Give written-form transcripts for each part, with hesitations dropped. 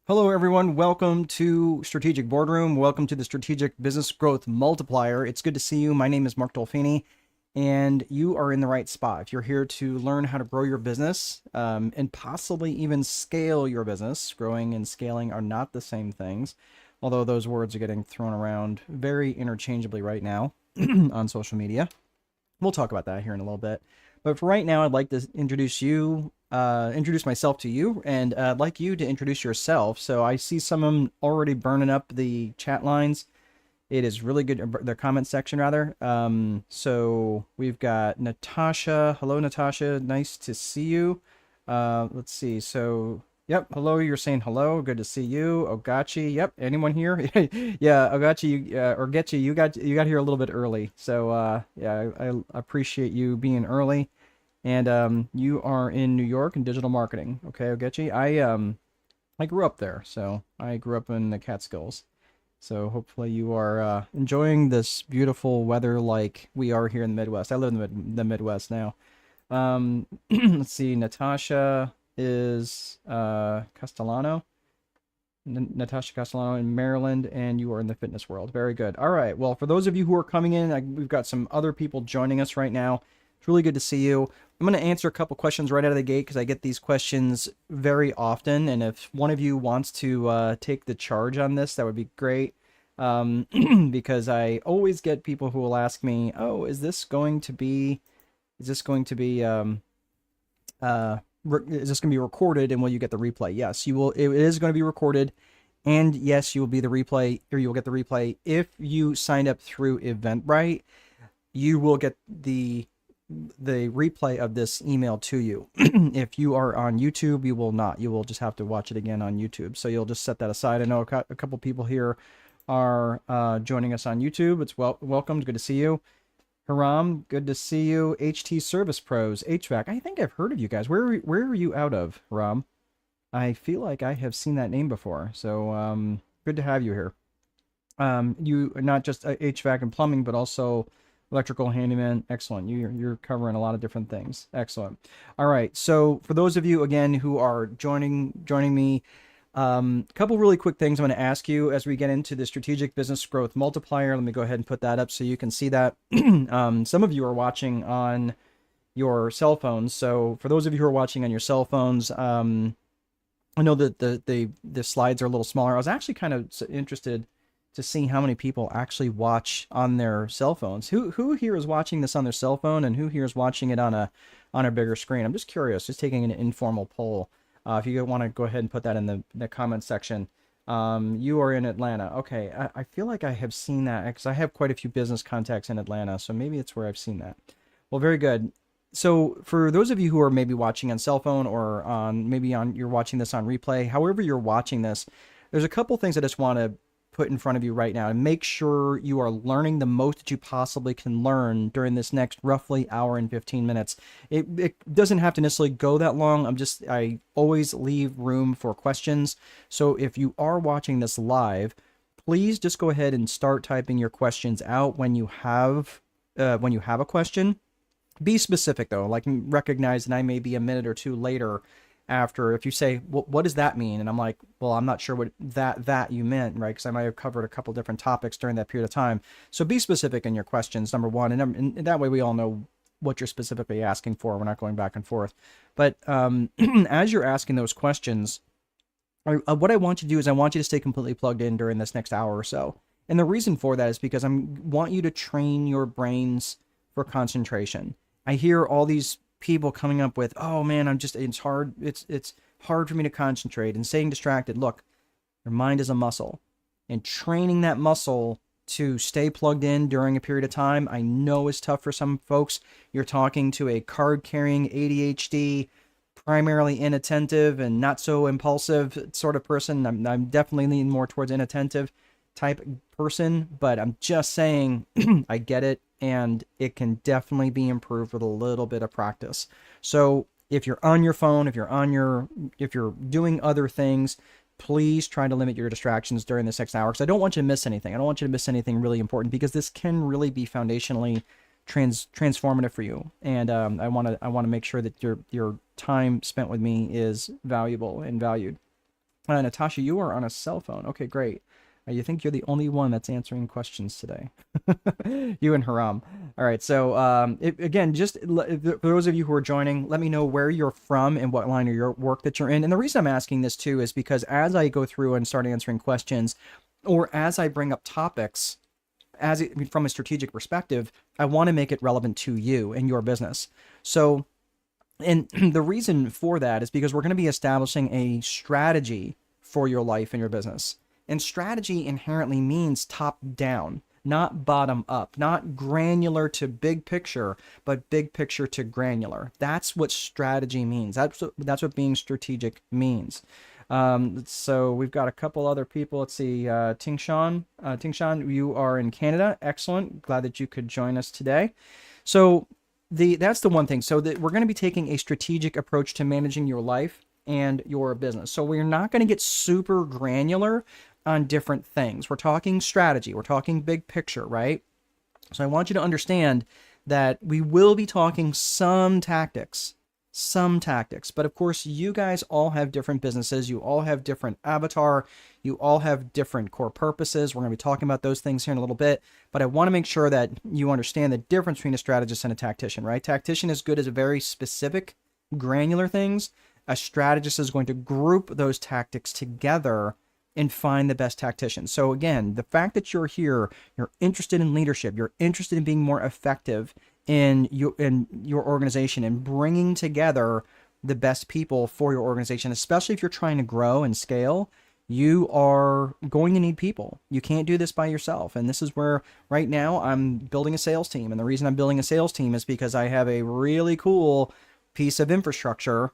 Hello, everyone. Welcome to Strategic Boardroom. Welcome to the Strategic Business Growth Multiplier. It's good to see you. My name is Mark Dolfini, and you are in the right spot. If you're here to learn how to grow your business and possibly even scale your business, growing and scaling are not the same things, although those words are getting thrown around very interchangeably right now on social media. We'll talk about that here in a little bit. But for right now, I'd like to introduce myself to you, and I'd like you to introduce yourself. So I see some of them already burning up the chat lines. It is really good, the comment section rather. So we've got Natasha. Hello, Natasha. Nice to see you. Let's see. So, yep. Hello. You're saying hello. Good to see you. Ogachi. Yep. Anyone here? Yeah. Ogachi, or Getchi, you got here a little bit early. So, yeah, I appreciate you being early. And you are in New York in digital marketing. Okay, Ogechi. I grew up there, so I grew up in the Catskills. So hopefully you are enjoying this beautiful weather like we are here in the Midwest. I live in the Midwest now. Let's see. Natasha is Castellano. Natasha Castellano in Maryland, and you are in the fitness world. Very good. All right. Well, for those of you who are coming in, we've got some other people joining us right now. It's really good to see you. I'm going to answer a couple questions right out of the gate because I get these questions very often. And if one of you wants to take the charge on this, that would be great. Because I always get people who will ask me, "Oh, is this going to be recorded, and will you get the replay?" Yes, you will. It is going to be recorded, and yes, you will be the replay, or you will get the replay if you signed up through Eventbrite. You will get the replay of this email to you. If you are on YouTube, you will not. You will just have to watch it again on YouTube. So you'll just set that aside. I know a couple people here are joining us on YouTube. It's welcome. Good to see you. Haram, good to see you. HT Service Pros, HVAC. I think I've heard of you guys. Where are you out of, Haram? I feel like I have seen that name before. So good to have you here. You are not just HVAC and plumbing, but also electrical handyman. Excellent. You're covering a lot of different things. Excellent. All right. So for those of you again who are joining me, a couple really quick things I'm going to ask you as we get into the strategic business growth multiplier. Let me go ahead and put that up so you can see that. Some of you are watching on your cell phones. So for those of you who are watching on your cell phones, I know that the slides are a little smaller. I was actually kind of interested to see how many people actually watch on their cell phones. Who here is watching this on their cell phone, and who here is watching it on a bigger screen? I'm just curious, just taking an informal poll. If you want to go ahead and put that in the comment section. You are in Atlanta. Okay, I feel like I have seen that because I have quite a few business contacts in Atlanta, so maybe it's where I've seen that. Well, very good. So for those of you who are maybe watching on cell phone or you're watching this on replay, however you're watching this, there's a couple things I just want to put in front of you right now and make sure you are learning the most that you possibly can learn during this next roughly hour and 15 minutes. It doesn't have to necessarily go that long. I always leave room for questions. So if you are watching this live, please just go ahead and start typing your questions out when you have a question. Be specific though, like recognize that I may be a minute or two later after. If you say, well, what does that mean? And I'm like, well, I'm not sure what that you meant, right? Because I might have covered a couple different topics during that period of time. So be specific in your questions, number one. And that way we all know what you're specifically asking for. We're not going back and forth. But as you're asking those questions, what I want you to do is I want you to stay completely plugged in during this next hour or so. And the reason for that is because I want you to train your brains for concentration. I hear all these people coming up with, oh man, it's hard for me to concentrate, and staying distracted. Look, your mind is a muscle, and training that muscle to stay plugged in during a period of time, I know is tough for some folks. You're talking to a card-carrying ADHD, primarily inattentive and not so impulsive sort of person. I'm definitely leaning more towards inattentive type person, but I'm just saying I get it, and it can definitely be improved with a little bit of practice. So if you're on your phone, if you're doing other things, please try to limit your distractions during this next hour, because I don't want you to miss anything. I don't want you to miss anything really important, because this can really be foundationally transformative for you. And I want to make sure that your time spent with me is valuable and valued. Natasha, you are on a cell phone. Okay, great. You think you're the only one that's answering questions today. You and Haram. All right. So, again, for those of you who are joining, let me know where you're from and what line of your work that you're in. And the reason I'm asking this too is because as I go through and start answering questions, or as I bring up topics, from a strategic perspective, I want to make it relevant to you and your business. So, and the reason for that is because we're going to be establishing a strategy for your life and your business. And strategy inherently means top down, not bottom up, not granular to big picture, but big picture to granular. That's what strategy means. That's what being strategic means. So we've got a couple other people. Let's see, Tingshan. Tingshan, you are in Canada. Excellent. Glad that you could join us today. So that's the one thing. So that we're going to be taking a strategic approach to managing your life and your business. So we're not going to get super granular on different things. We're talking strategy. We're talking big picture, right? So I want you to understand that we will be talking some tactics, but of course you guys all have different businesses. You all have different avatar. You all have different core purposes. We're going to be talking about those things here in a little bit, but I want to make sure that you understand the difference between a strategist and a tactician, right? Tactician is good as a very specific, granular things. A strategist is going to group those tactics together and find the best tactician. So again, the fact that you're here, you're interested in leadership, you're interested in being more effective in your organization and bringing together the best people for your organization, especially if you're trying to grow and scale, you are going to need people. You can't do this by yourself. And this is where right now I'm building a sales team. And the reason I'm building a sales team is because I have a really cool piece of infrastructure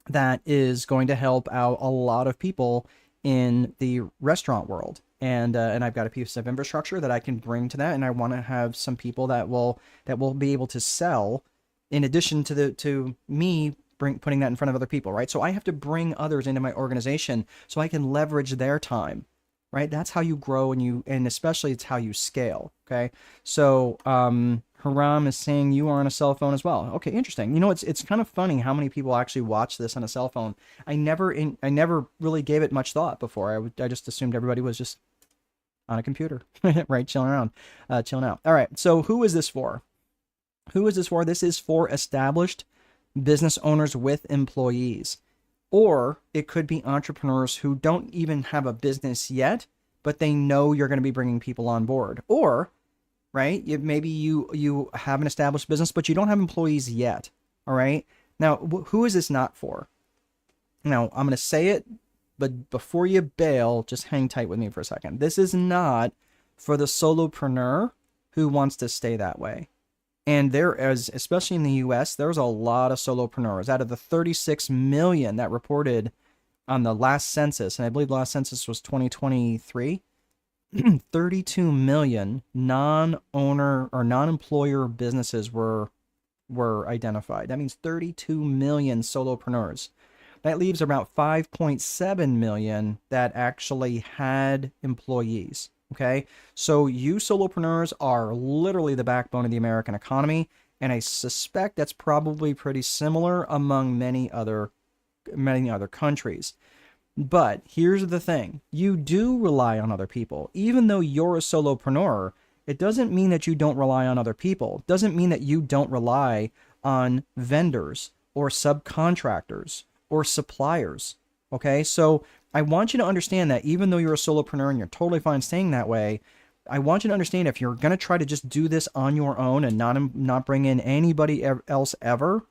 that is going to help out a lot of people in the restaurant world. And I've got a piece of infrastructure that I can bring to that, and I want to have some people that will be able to sell, in addition to me putting that in front of other people, right? So I have to bring others into my organization so I can leverage their time, right? That's how you grow, and especially it's how you scale. Okay, so Haram is saying you are on a cell phone as well. Okay, interesting. You know, it's kind of funny how many people actually watch this on a cell phone. I never really gave it much thought before. I just assumed everybody was just on a computer, right? Chilling out. All right. So who is this for? This is for established business owners with employees, or it could be entrepreneurs who don't even have a business yet, but they know you're going to be bringing people on board. Or, right, maybe you have an established business, but you don't have employees yet. All right. Now, who is this not for? Now, I'm going to say it, but before you bail, just hang tight with me for a second. This is not for the solopreneur who wants to stay that way. And especially in the US, there's a lot of solopreneurs. Out of the 36 million that reported on the last census, and I believe the last census was 2023, 32 million non-owner or non-employer businesses were identified. That means 32 million solopreneurs. That leaves about 5.7 million that actually had employees. Okay, so you solopreneurs are literally the backbone of the American economy, and I suspect that's probably pretty similar among many other countries. But here's the thing: you do rely on other people. Even though you're a solopreneur, it doesn't mean that you don't rely on other people. It doesn't mean that you don't rely on vendors or subcontractors or suppliers. Okay, so I want you to understand that even though you're a solopreneur and you're totally fine staying that way, I want you to understand if you're going to try to just do this on your own and not bring in anybody else ever,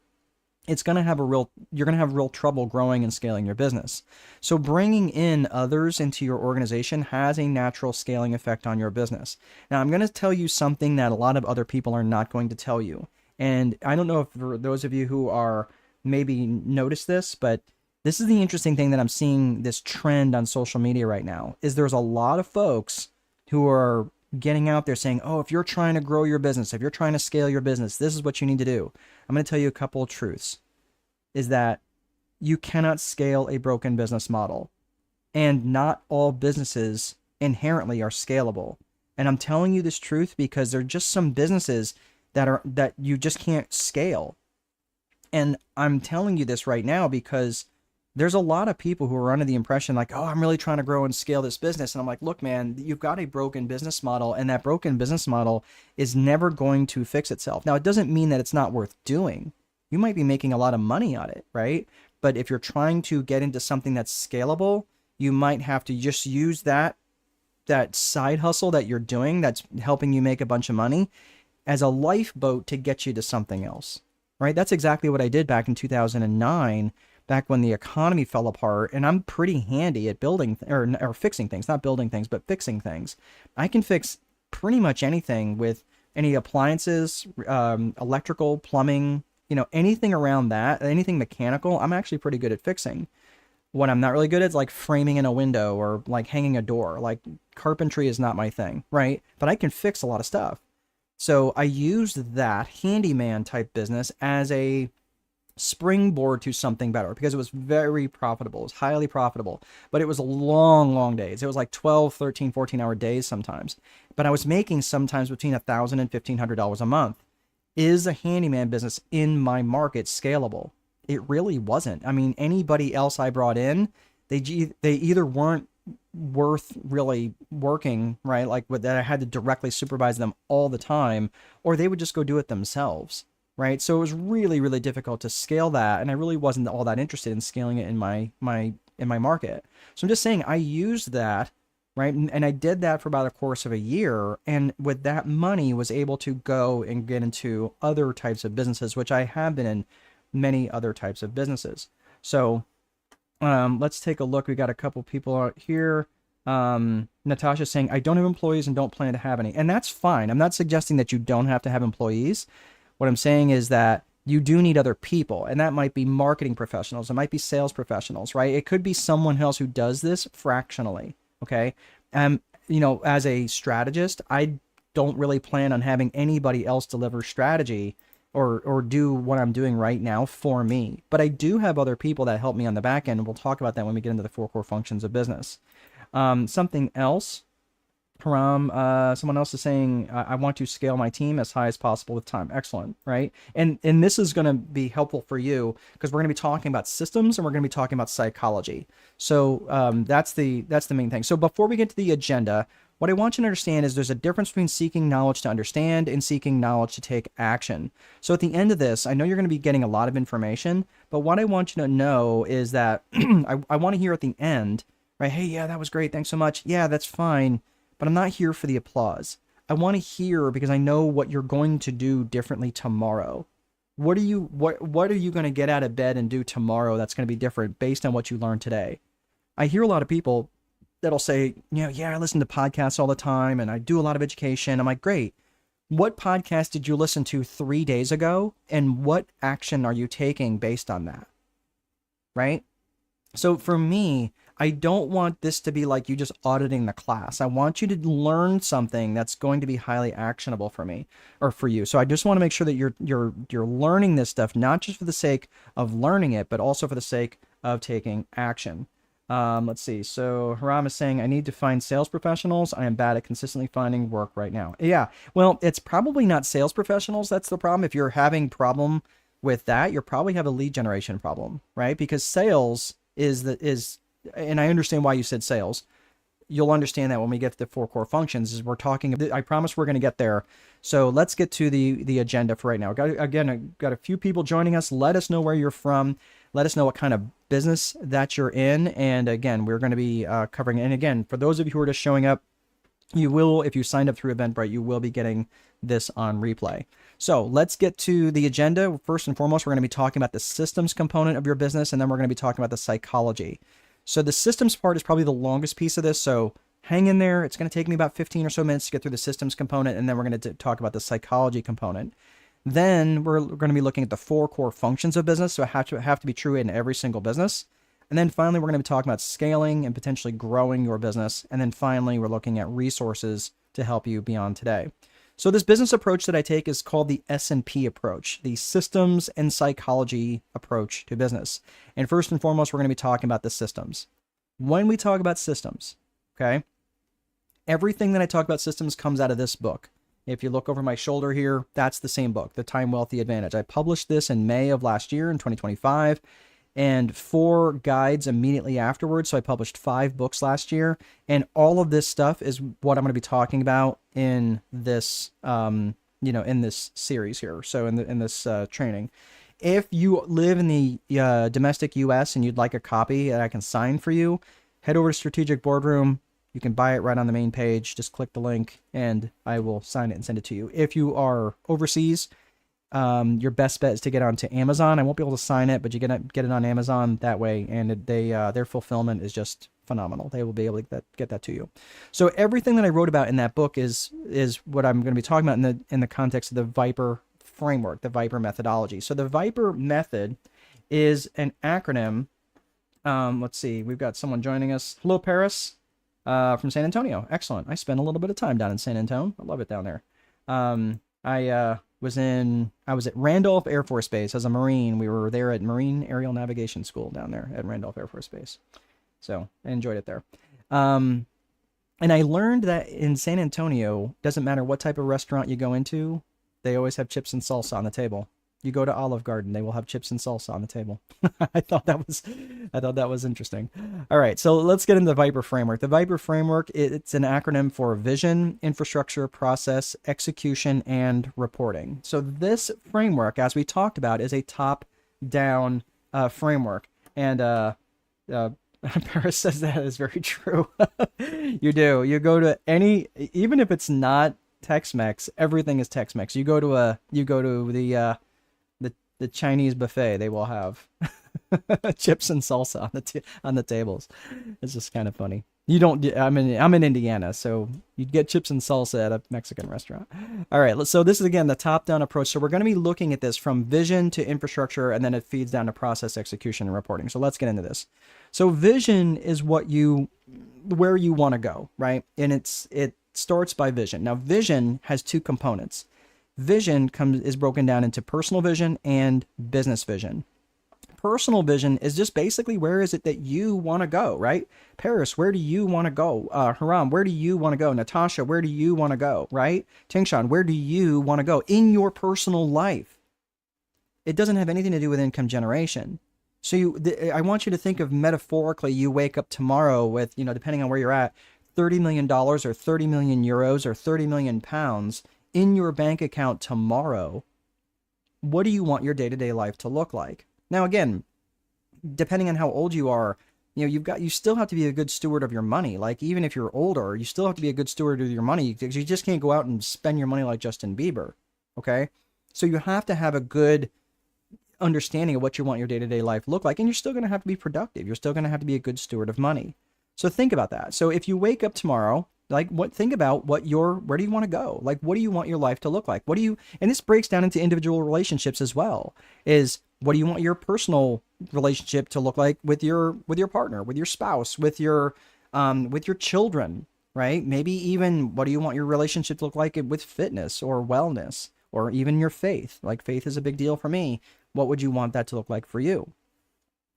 you're going to have real trouble growing and scaling your business. So bringing in others into your organization has a natural scaling effect on your business. Now, I'm going to tell you something that a lot of other people are not going to tell you. And I don't know if for those of you who are maybe noticed this, but this is the interesting thing that I'm seeing this trend on social media right now, is there's a lot of folks who are getting out there saying, oh, if you're trying to grow your business, if you're trying to scale your business, this is what you need to do. I'm going to tell you a couple of truths, is that you cannot scale a broken business model, and not all businesses inherently are scalable. And I'm telling you this truth because there are just some businesses that you just can't scale. And I'm telling you this right now because There's a lot of people who are under the impression like, oh, I'm really trying to grow and scale this business. And I'm like, look, man, you've got a broken business model, and that broken business model is never going to fix itself. Now, it doesn't mean that it's not worth doing. You might be making a lot of money on it, right? But if you're trying to get into something that's scalable, you might have to just use that side hustle that you're doing that's helping you make a bunch of money as a lifeboat to get you to something else, right? That's exactly what I did back in 2009, back when the economy fell apart. And I'm pretty handy at building or fixing things, not building things, but fixing things. I can fix pretty much anything with any appliances, electrical, plumbing, anything around that, anything mechanical. I'm actually pretty good at fixing. What I'm not really good at is like framing in a window or like hanging a door. Like carpentry is not my thing, right? But I can fix a lot of stuff. So I used that handyman type business as a springboard to something better because it was very profitable. It was highly profitable, but it was long, long days. It was like 12, 13, 14-hour days sometimes. But I was making sometimes between $1,000 and $1,500 a month. Is a handyman business in my market scalable? It really wasn't. I mean, anybody else I brought in, they either weren't worth really working, right? Like that I had to directly supervise them all the time, or they would just go do it themselves, right? So it was really, really difficult to scale that, and I really wasn't all that interested in scaling it in my market. So I'm just saying I used that, right? And I did that for about a course of a year, and with that money was able to go and get into other types of businesses, which I have been in many other types of businesses. So let's take a look. We got a couple people out here. Natasha's saying, I don't have employees and don't plan to have any. And that's fine. I'm not suggesting that you don't have to have employees. What I'm saying is that you do need other people, and that might be marketing professionals. It might be sales professionals, right? It could be someone else who does this fractionally. Okay. As a strategist, I don't really plan on having anybody else deliver strategy or do what I'm doing right now for me. But I do have other people that help me on the back end. And we'll talk about that when we get into the 4 core functions of business. Something else, Haram, someone else is saying, I want to scale my team as high as possible with time. Excellent, right? And this is going to be helpful for you because we're going to be talking about systems and we're going to be talking about psychology. So that's the main thing. So before we get to the agenda, what I want you to understand is there's a difference between seeking knowledge to understand and seeking knowledge to take action. So at the end of this, I know you're going to be getting a lot of information, but what I want you to know is that I want to hear at the end, right? Hey, yeah, that was great. Thanks so much. Yeah, that's fine. But I'm not here for the applause. I want to hear because I know what you're going to do differently tomorrow. What are you going to get out of bed and do tomorrow that's going to be different based on what you learned today? I hear a lot of people that'll say, yeah, I listen to podcasts all the time and I do a lot of education. I'm like, great. What podcast did you listen to 3 days ago? And what action are you taking based on that? Right? So for me, I don't want this to be like you just auditing the class. I want you to learn something that's going to be highly actionable for me or for you. So I just want to make sure that you're learning this stuff, not just for the sake of learning it, but also for the sake of taking action. Let's see. So Haram is saying, I need to find sales professionals. I am bad at consistently finding work right now. Yeah. Well, it's probably not sales professionals. That's the problem. If you're having problem with that, you probably have a lead generation problem, right? Because sales is, and I understand why you said sales. You'll understand that when we get to the 4 core functions is we're talking, I promise we're going to get there. So let's get to the agenda for right now. I've got a few people joining us. Let us know where you're from. Let us know what kind of business that you're in. And again, we're going to be covering, and again, for those of you who are just showing up, you will, if you signed up through Eventbrite, you will be getting this on replay. So let's get to the agenda. First and foremost, we're going to be talking about the systems component of your business, and then we're going to be talking about the psychology. So the systems part is probably the longest piece of this. So hang in there. It's going to take me about 15 or so minutes to get through the systems component, and then we're going to talk about the psychology component. Then we're going to be looking at the 4 core functions of business. So it have to be true in every single business. And then finally, we're going to be talking about scaling and potentially growing your business. And then finally, we're looking at resources to help you beyond today. So this business approach that I take is called the S&P approach, the systems and psychology approach to business. And first and foremost, we're going to be talking about the systems. When we talk about systems, okay, everything that I talk about systems comes out of this book. If you look over my shoulder here, that's the same book, The Time Wealthy Advantage. I published this in May of last year in 2025. and 4 guides immediately afterwards. So I published 5 books last year, and all of this stuff is what I'm going to be talking about in this, in this series here. So in this training. If you live in the domestic U.S. and you'd like a copy that I can sign for you, head over to Strategic Boardroom. You can buy it right on the main page. Just click the link, and I will sign it and send it to you. If you are overseas, your best bet is to get onto Amazon. I won't be able to sign it, but you get it on Amazon that way, and their fulfillment is just phenomenal. They will be able to get that to you. So everything that I wrote about in that book is what I'm going to be talking about in the context of the Viper framework, the Viper methodology. So the Viper method is an acronym. Let's see, we've got someone joining us. Hello, Paris, from San Antonio. Excellent. I spent a little bit of time down in San Antonio. I love it down there. I was at Randolph Air Force Base as a Marine. We were there at Marine Aerial Navigation School down there at Randolph Air Force Base. So I enjoyed it there. And I learned that in San Antonio, doesn't matter what type of restaurant you go into, they always have chips and salsa on the table. You go to Olive Garden, they will have chips and salsa on the table. I thought that was interesting. All right, so let's get into the Viper framework. The Viper framework, it's an acronym for vision, infrastructure, process, execution, and reporting. So this framework, as we talked about, is a top-down framework. And Paris says that is very true. You do. You go to even if it's not Tex-Mex, everything is Tex-Mex. You go to the Chinese buffet, they will have chips and salsa on the tables. It's just kind of funny. You don't. I'm in Indiana, so you'd get chips and salsa at a Mexican restaurant. All right, so this is again the top-down approach. So we're going to be looking at this from vision to infrastructure, and then it feeds down to process, execution, and reporting. So let's get into this. So vision is where you want to go, right? And it starts by vision. Now, vision has 2 components. Vision is broken down into personal vision and business vision. Personal vision is just basically where is it that you want to go, right? Paris, where do you want to go? Haram, where do you want to go? Natasha, where do you want to go, right? Tingshan, where do you want to go in your personal life? It doesn't have anything to do with income generation. So I want you to think of metaphorically, you wake up tomorrow with, depending on where you're at, $30 million or 30 million euros or 30 million pounds in your bank account tomorrow. What do you want your day-to-day life to look like? Now, again, depending on how old you are, you still have to be a good steward of your money. Like, even if you're older, you still have to be a good steward of your money, because you just can't go out and spend your money like Justin Bieber. Okay? So you have to have a good understanding of what you want your day-to-day life to look like, and you're still going to have to be productive. You're still going to have to be a good steward of money. So think about that. So if you wake up tomorrow, think about where do you want to go? Like, what do you want your life to look like? And this breaks down into individual relationships as well, is what do you want your personal relationship to look like with your partner, with your spouse, with your children, right? Maybe even what do you want your relationship to look like with fitness or wellness, or even your faith? Like, faith is a big deal for me. What would you want that to look like for you,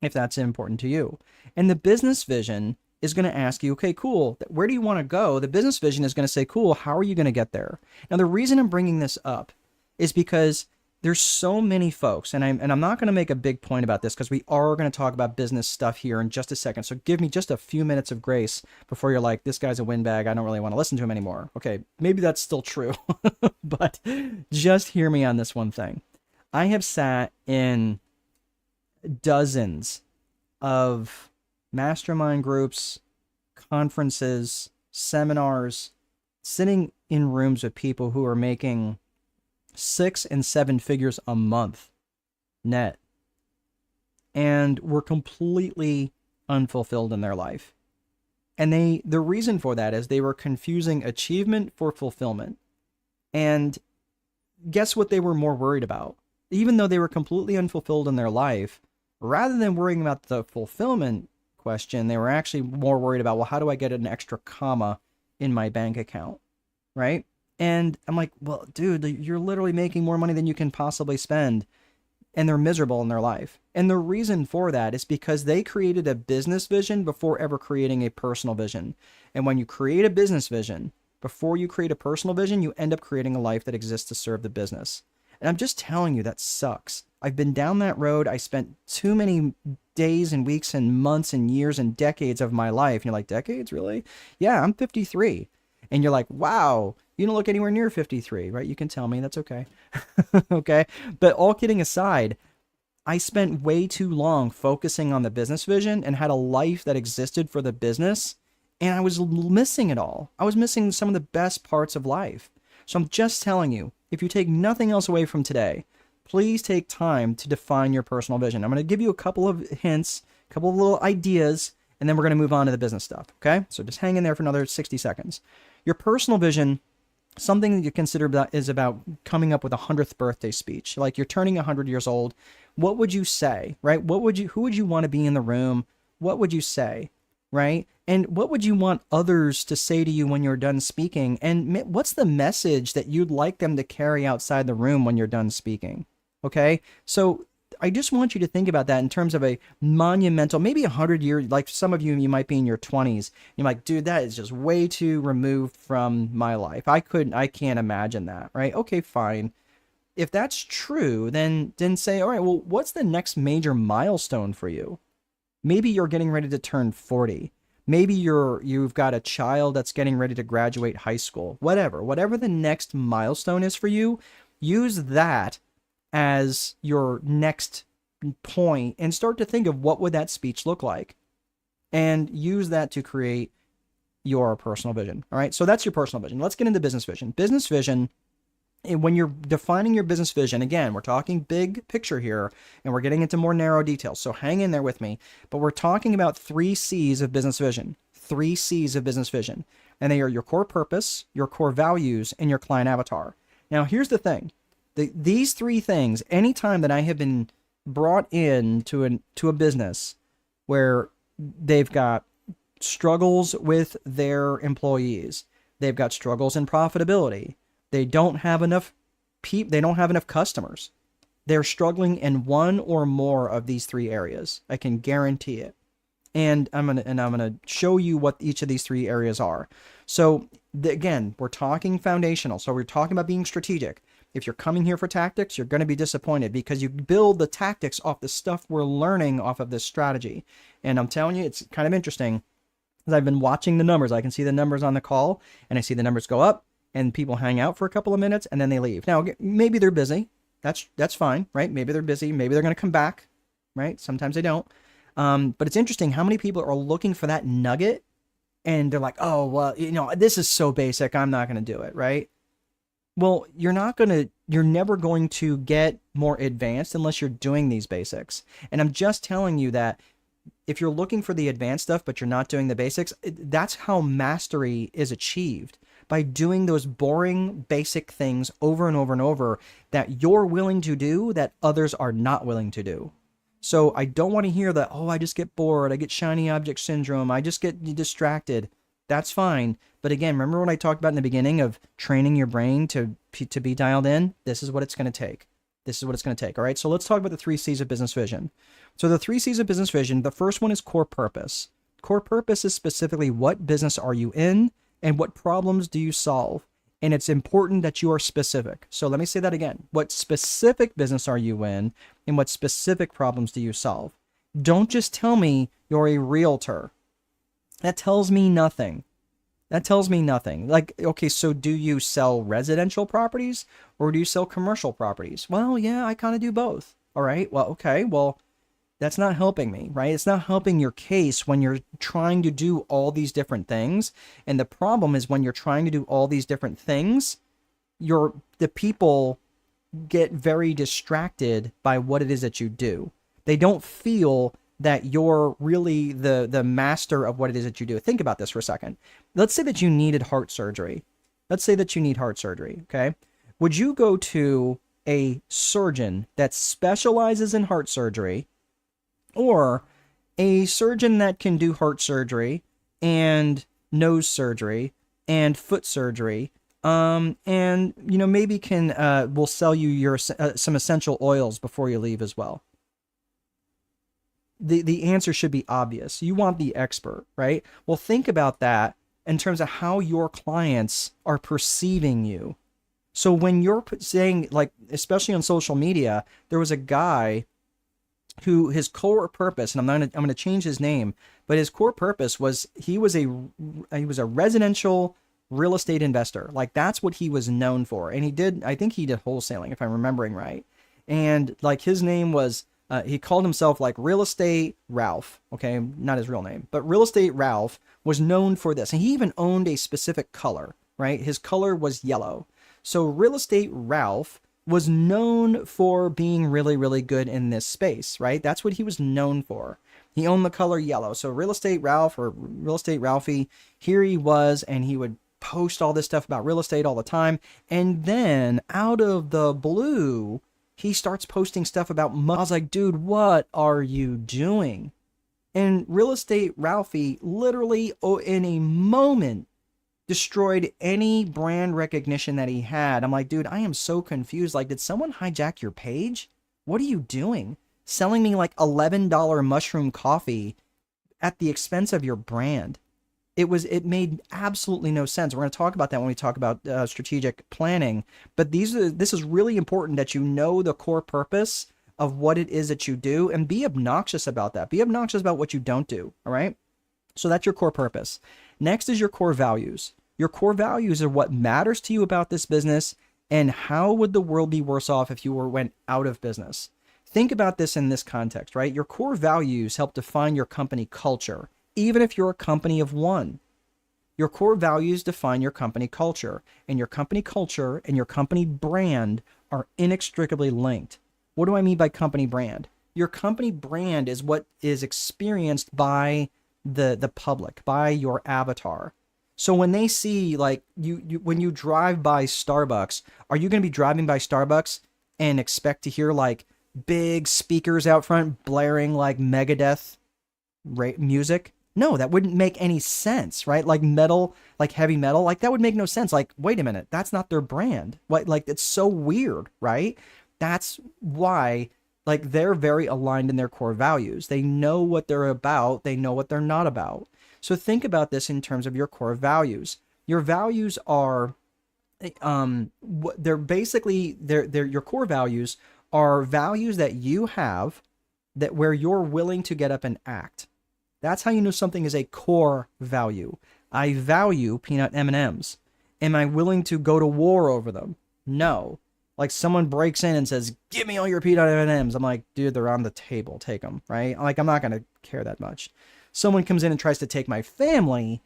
if that's important to you? And the business vision is going to ask you, okay, cool, where do you want to go? The business vision is going to say, cool, how are you going to get there? Now, the reason I'm bringing this up is because there's so many folks, and I'm not going to make a big point about this, because we are going to talk about business stuff here in just a second. So give me just a few minutes of grace before you're like, this guy's a windbag, I don't really want to listen to him anymore. Okay, maybe that's still true, but just hear me on this one thing. I have sat in dozens of mastermind groups, conferences, seminars, sitting in rooms with people who are making 6 and 7 figures a month net, and were completely unfulfilled in their life. And the reason for that is they were confusing achievement for fulfillment. And guess what they were more worried about? Even though they were completely unfulfilled in their life, rather than worrying about the fulfillment question, they were actually more worried about, well, how do I get an extra comma in my bank account, right? And I'm like, well, dude, you're literally making more money than you can possibly spend, and they're miserable in their life. And the reason for that is because they created a business vision before ever creating a personal vision. And when you create a business vision before you create a personal vision, you end up creating a life that exists to serve the business. And I'm just telling you, that sucks. I've been down that road. I spent too many days and weeks and months and years and decades of my life. And you're like, decades, really? Yeah, I'm 53. And you're like, wow, you don't look anywhere near 53, right? You can tell me, that's okay. Okay. But all kidding aside, I spent way too long focusing on the business vision and had a life that existed for the business. And I was missing it all. I was missing some of the best parts of life. So I'm just telling you, if you take nothing else away from today, please take time to define your personal vision. I'm going to give you a couple of hints, a couple of little ideas, and then we're going to move on to the business stuff. Okay. So just hang in there for another 60 seconds. Your personal vision, something that you consider is about coming up with a 100th birthday speech. Like you're turning 100 years old. What would you say, right? Who would you want to be in the room? What would you say, right? And what would you want others to say to you when you're done speaking? And what's the message that you'd like them to carry outside the room when you're done speaking? Okay. So I just want you to think about that in terms of a monumental, maybe 100 years, like some of you might be in your 20s. You're like, dude, that is just way too removed from my life. I can't imagine that. Right. Okay, fine. If that's true, then say, all right, well, what's the next major milestone for you? Maybe you're getting ready to turn 40. Maybe you've got a child that's getting ready to graduate high school. Whatever the next milestone is for you, use that as your next point and start to think of what would that speech look like and use that to create your personal vision. All right. So that's your personal vision. Let's get into business vision. Business vision, when you're defining your business vision, again, we're talking big picture here and we're getting into more narrow details. So hang in there with me, but we're talking about 3 C's of business vision, 3 C's of business vision, and they are your core purpose, your core values, and your client avatar. Now, here's the thing. These 3 things, anytime that I have been brought in to a business where they've got struggles with their employees, they've got struggles in profitability, they don't have enough customers, they're struggling in one or more of these 3 areas. I can guarantee it. And I'm gonna show you what each of these 3 areas are. So again, we're talking foundational. So we're talking about being strategic. If you're coming here for tactics, you're going to be disappointed because you build the tactics off the stuff we're learning off of this strategy. And I'm telling you, it's kind of interesting because I've been watching the numbers. I can see the numbers on the call and I see the numbers go up and people hang out for a couple of minutes and then they leave. Now, maybe they're busy. That's fine, right? Maybe they're busy. Maybe they're going to come back, right? Sometimes they don't. But it's interesting how many people are looking for that nugget and they're like, oh, well, this is so basic. I'm not going to do it, right? Well, you're never going to get more advanced unless you're doing these basics. And I'm just telling you that if you're looking for the advanced stuff, but you're not doing the basics, that's how mastery is achieved, by doing those boring basic things over and over and over that you're willing to do that others are not willing to do. So I don't want to hear that, oh, I just get bored, I get shiny object syndrome, I just get distracted. That's fine. But again, remember what I talked about in the beginning of training your brain to be dialed in? This is what it's going to take. This is what it's going to take. All right. So let's talk about the 3 C's of business vision. So the 3 C's of business vision, the first one is core purpose. Core purpose is specifically what business are you in and what problems do you solve? And it's important that you are specific. So let me say that again. What specific business are you in and what specific problems do you solve? Don't just tell me you're a realtor. That tells me nothing. That tells me nothing. Like, okay, so do you sell residential properties or do you sell commercial properties? Well, yeah, I kind of do both. All right. Well, okay. Well, that's not helping me, right? It's not helping your case when you're trying to do all these different things. And the problem is when you're trying to do all these different things, the people get very distracted by what it is that you do. They don't feel that you're really the master of what it is that you do. Think about this for a second. Let's say that you needed heart surgery. Let's say that you need heart surgery, okay? Would you go to a surgeon that specializes in heart surgery or a surgeon that can do heart surgery and nose surgery and foot surgery and maybe will sell you some essential oils before you leave as well? The answer should be obvious. You want the expert, right? Well, think about that in terms of how your clients are perceiving you. So when you're saying, like, especially on social media, there was a guy who his core purpose, and I'm gonna change his name, but his core purpose was he was a residential real estate investor. Like that's what he was known for, and I think he did wholesaling if I'm remembering right. And like his name was he called himself like Real Estate Ralph. Okay, not his real name, but Real Estate Ralph was known for this, and he even owned a specific color. Right, his color was yellow. So Real Estate Ralph was known for being really, really good in this space, right? That's what he was known for. He owned the color yellow. So Real Estate Ralph or Real Estate Ralphie, here he was, and he would post all this stuff about real estate all the time. And then out of the blue, he starts posting stuff about money. I was like, dude, what are you doing? And Real Estate Ralphie literally in a moment destroyed any brand recognition that he had. I'm like, dude, I am so confused. Like, did someone hijack your page? What are you doing? Selling me like $11 mushroom coffee at the expense of your brand. It made absolutely no sense. We're going to talk about that when we talk about strategic planning. But this is really important that you know the core purpose of what it is that you do and be obnoxious about that. Be obnoxious about what you don't do. All right. So that's your core purpose. Next is your core values. Your core values are what matters to you about this business and how would the world be worse off if you went out of business. Think about this in this context, right? Your core values help define your company culture, even if you're a company of one. Your core values define your company culture, and your company culture and your company brand are inextricably linked. What do I mean by company brand? Your company brand is what is experienced by the public, by your avatar. So when they see like when you drive by Starbucks, are you going to be driving by Starbucks and expect to hear like big speakers out front blaring like Megadeth music? No, that wouldn't make any sense, right? Like metal, like heavy metal, like that would make no sense. Like, wait a minute, that's not their brand. What, like it's so weird, right? That's why like they're very aligned in their core values. They know what they're about, they know what they're not about. So think about this in terms of your core values. Your values are, they're basically, your core values are values that you have that where you're willing to get up and act. That's how you know something is a core value. I value peanut M&Ms. Am I willing to go to war over them? No. Like someone breaks in and says, give me all your peanut M&Ms. I'm like, dude, they're on the table. Take them, right? Like, I'm not going to care that much. Someone comes in and tries to take my family,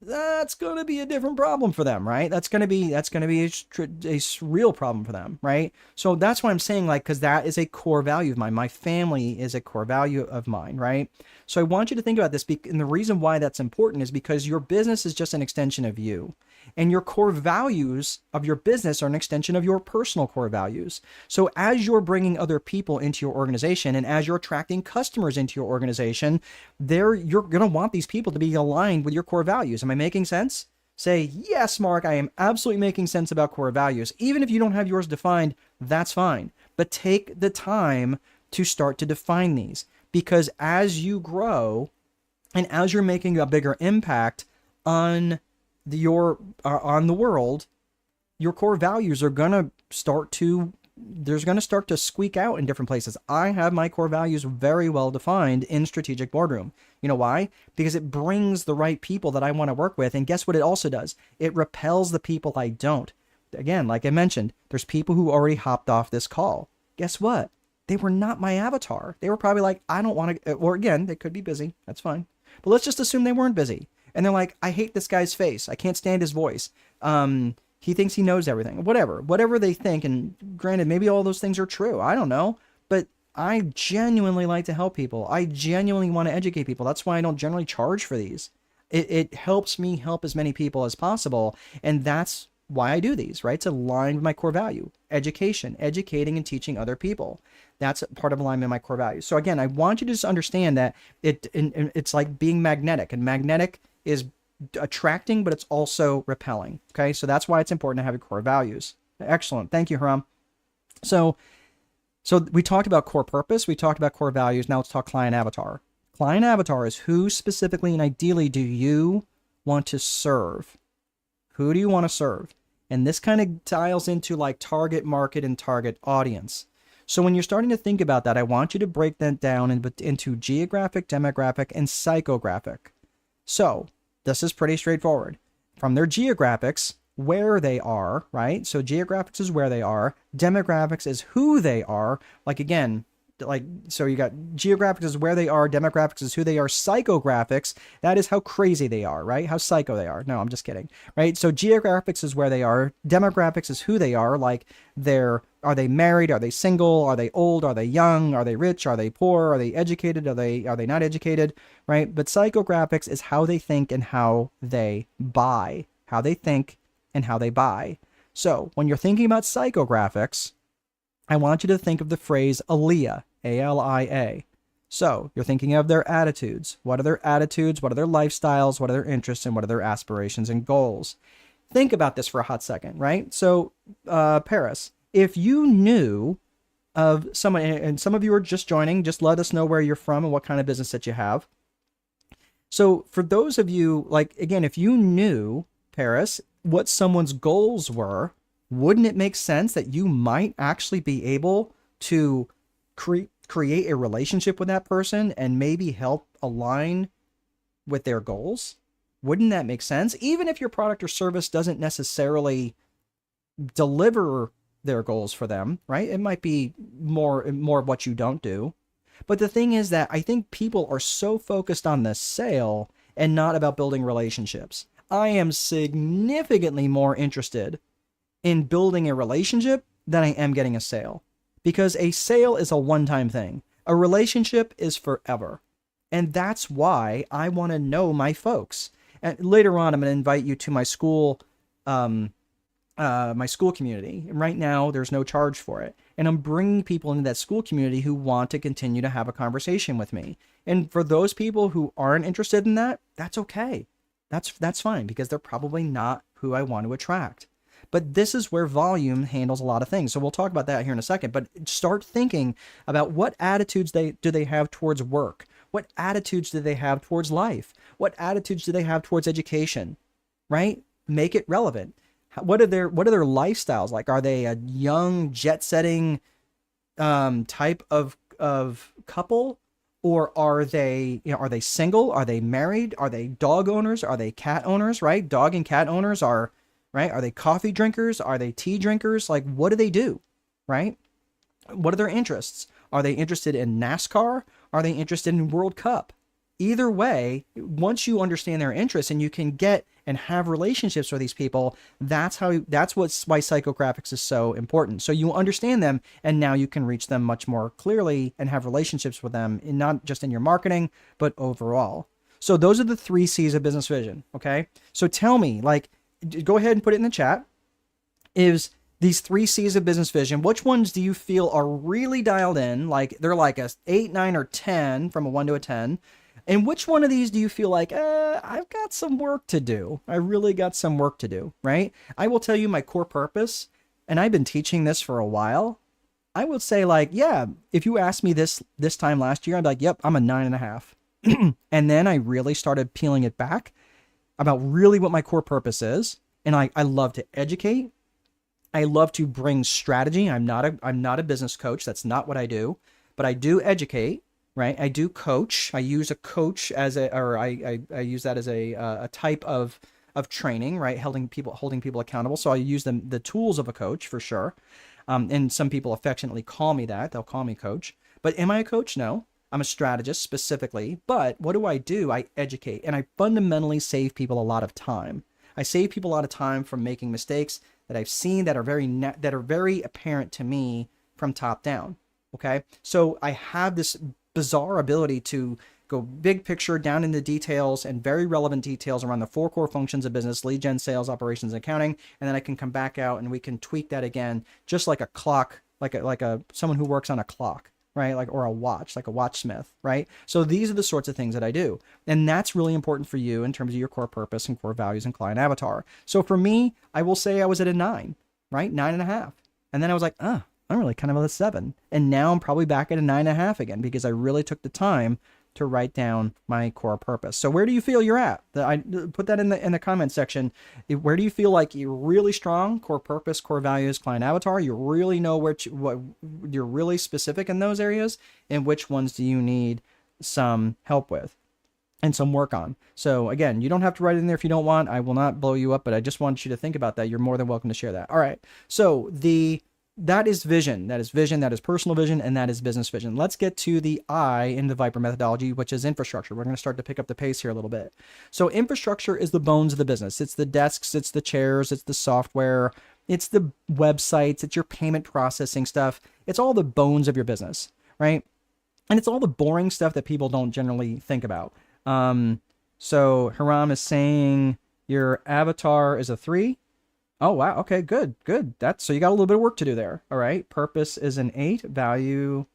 that's going to be a different problem for them, right? That's going to be a real problem for them, right? So that's why I'm saying, like, because that is a core value of mine. My family is a core value of mine, right? So I want you to think about this, and the reason why that's important is because your business is just an extension of you. And your core values of your business are an extension of your personal core values. So as you're bringing other people into your organization and as you're attracting customers into your organization, you're going to want these people to be aligned with your core values. Am I making sense? Say, yes, Mark, I am absolutely making sense about core values. Even if you don't have yours defined, that's fine. But take the time to start to define these, because as you grow and as you're making a bigger impact on the world, your core values are gonna start to squeak out in different places. I have my core values very well defined in Strategic Boardroom. You know why? Because it brings the right people that I want to work with, and guess what it also does? It repels the people I don't. Again, like I mentioned, there's people who already hopped off this call. Guess what? They were not my avatar. They were probably like, I don't want to, or again, they could be busy. That's fine. But let's just assume they weren't busy. And they're like, I hate this guy's face. I can't stand his voice. He thinks he knows everything. Whatever they think. And granted, maybe all those things are true. I don't know. But I genuinely like to help people. I genuinely want to educate people. That's why I don't generally charge for these. It helps me help as many people as possible. And that's why I do these, right? It's aligned with my core value. Education, educating and teaching other people. That's part of alignment of my core values. So again, I want you to just understand that it's like being magnetic. And magnetic is attracting, but it's also repelling. Okay, so that's why it's important to have your core values. Excellent. Thank you, Haram. So we talked about core purpose. We talked about core values. Now let's talk client avatar. Client avatar is who specifically and ideally do you want to serve? Who do you want to serve? And this kind of dials into like target market and target audience. So when you're starting to think about that, I want you to break that down into geographic, demographic, and psychographic. So this is pretty straightforward. From their geographics, where they are, right? So geographics is where they are. Demographics is who they are. Like again, so you got geographics is where they are, demographics is who they are, psychographics, that is how crazy they are, right? How psycho they are. No, I'm just kidding, right? So geographics is where they are, demographics is who they are, like are they married, are they single, are they old, are they young, are they rich, are they poor, are they educated, are they not educated, right? But psychographics is how they think and how they buy, how they think and how they buy. So when you're thinking about psychographics, I want you to think of the phrase ALIA, A-L-I-A. So you're thinking of their attitudes. What are their attitudes? What are their lifestyles? What are their interests? And what are their aspirations and goals? Think about this for a hot second, right? So Paris, if you knew of someone, and some of you are just joining, just let us know where you're from and what kind of business that you have. So for those of you, like, again, if you knew, Paris, what someone's goals were, wouldn't it make sense that you might actually be able to create a relationship with that person and maybe help align with their goals? Wouldn't that make sense? Even if your product or service doesn't necessarily deliver their goals for them, right? It might be more of what you don't do. But the thing is that I think people are so focused on the sale and not about building relationships. I am significantly more interested in building a relationship than I am getting a sale. Because a sale is a one-time thing. A relationship is forever. And that's why I want to know my folks. And later on, I'm going to invite you to my school community. And right now, there's no charge for it. And I'm bringing people into that school community who want to continue to have a conversation with me. And for those people who aren't interested in that, that's okay. That's fine, because they're probably not who I want to attract. But this is where volume handles a lot of things. So we'll talk about that here in a second. But start thinking about what attitudes do they have towards work? What attitudes do they have towards life? What attitudes do they have towards education? Right? Make it relevant. What are their lifestyles like? Are they a young, jet-setting type of couple? Or are they single? Are they married? Are they dog owners? Are they cat owners? Right? Dog and cat owners are, right? Are they coffee drinkers? Are they tea drinkers? Like, what do they do? Right? What are their interests? Are they interested in NASCAR? Are they interested in World Cup? Either way, once you understand their interests and you can get and have relationships with these people, that's why psychographics is so important. So you understand them, and now you can reach them much more clearly and have relationships with them, and not just in your marketing, but overall. So those are the 3 C's of business vision. Okay. So tell me, like, go ahead and put it in the chat. Is these 3 C's of business vision, which ones do you feel are really dialed in? Like they're like a 8, 9, or 10 from a 1 to a 10. And which one of these do you feel like, I've got some work to do? I really got some work to do, right? I will tell you my core purpose, and I've been teaching this for a while. I would say, like, yeah, if you asked me this time last year, I'd be like, yep, I'm a 9.5. And then I really started peeling it back about really what my core purpose is. And I love to educate. I love to bring strategy. I'm not a business coach. That's not what I do. But I do educate. Right, I do coach. I use a coach I use that as a type of training. Right, holding people accountable. So I use the tools of a coach for sure. And some people affectionately call me that. They'll call me coach. But am I a coach? No, I'm a strategist specifically. But what do? I educate, and I fundamentally save people a lot of time. I save people a lot of time from making mistakes that I've seen that are very apparent to me from top down. Okay, so I have this bizarre ability to go big picture down in the details and very relevant details around the 4 core functions of business: lead gen, sales, operations, and accounting. And then I can come back out and we can tweak that again, just like a clock, like someone who works on a clock, right? Or a watch, like a watchsmith, right? So these are the sorts of things that I do. And that's really important for you in terms of your core purpose and core values and client avatar. So for me, I will say I was at a 9, right? 9.5. And then I was like, I'm really kind of at a 7. And now I'm probably back at a 9.5 again, because I really took the time to write down my core purpose. So where do you feel you're at? I put that in the comment section. Where do you feel like you're really strong? Core purpose, core values, client avatar. You really know what you're really specific in those areas, and which ones do you need some help with and some work on. So again, you don't have to write it in there if you don't want. I will not blow you up, but I just want you to think about that. You're more than welcome to share that. All right. So that is vision. That is vision. That is personal vision. And that is business vision. Let's get to the I in the Viper methodology, which is infrastructure. We're going to start to pick up the pace here a little bit. So infrastructure is the bones of the business. It's the desks, it's the chairs, it's the software, it's the websites, it's your payment processing stuff. It's all the bones of your business, right? And it's all the boring stuff that people don't generally think about. So Hiram is saying your avatar is a 3. Oh, wow. Okay, good. So you got a little bit of work to do there. All right. Purpose is an 8. Value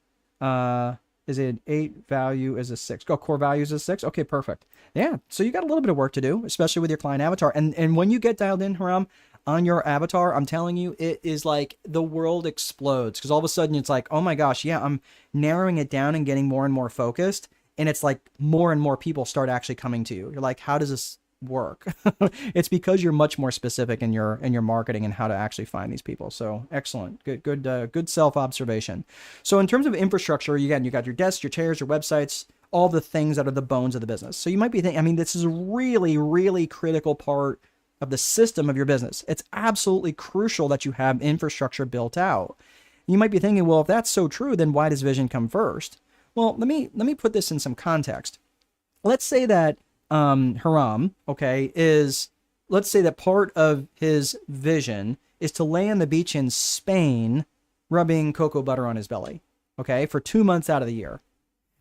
is an 8. Value is a 6. Core values is a 6. Okay, perfect. Yeah. So you got a little bit of work to do, especially with your client avatar. And when you get dialed in, Hiram, on your avatar, I'm telling you, it is like the world explodes, because all of a sudden it's like, oh my gosh, yeah, I'm narrowing it down and getting more and more focused. And it's like more and more people start actually coming to you. You're like, how does this work? It's because you're much more specific in your marketing and how to actually find these people. So excellent, good self-observation. So in terms of infrastructure, again, you got your desks, your chairs, your websites, all the things that are the bones of the business. So you might be thinking, I mean, this is a really, really critical part of the system of your business. It's absolutely crucial that you have infrastructure built out. You might be thinking, well, if that's so true, then why does vision come first? Well, let me put this in some context. Let's say that Hiram, okay, let's say that part of his vision is to lay on the beach in Spain, rubbing cocoa butter on his belly, okay, for 2 months out of the year.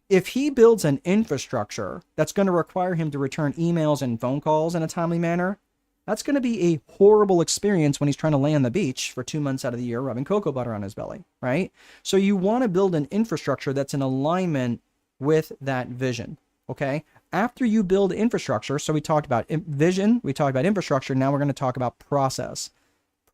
If he builds an infrastructure that's going to require him to return emails and phone calls in a timely manner, that's going to be a horrible experience when he's trying to lay on the beach for 2 months out of the year rubbing cocoa butter on his belly, right? So you want to build an infrastructure that's in alignment with that vision, okay? After you build infrastructure, so we talked about vision, we talked about infrastructure, now we're going to talk about process.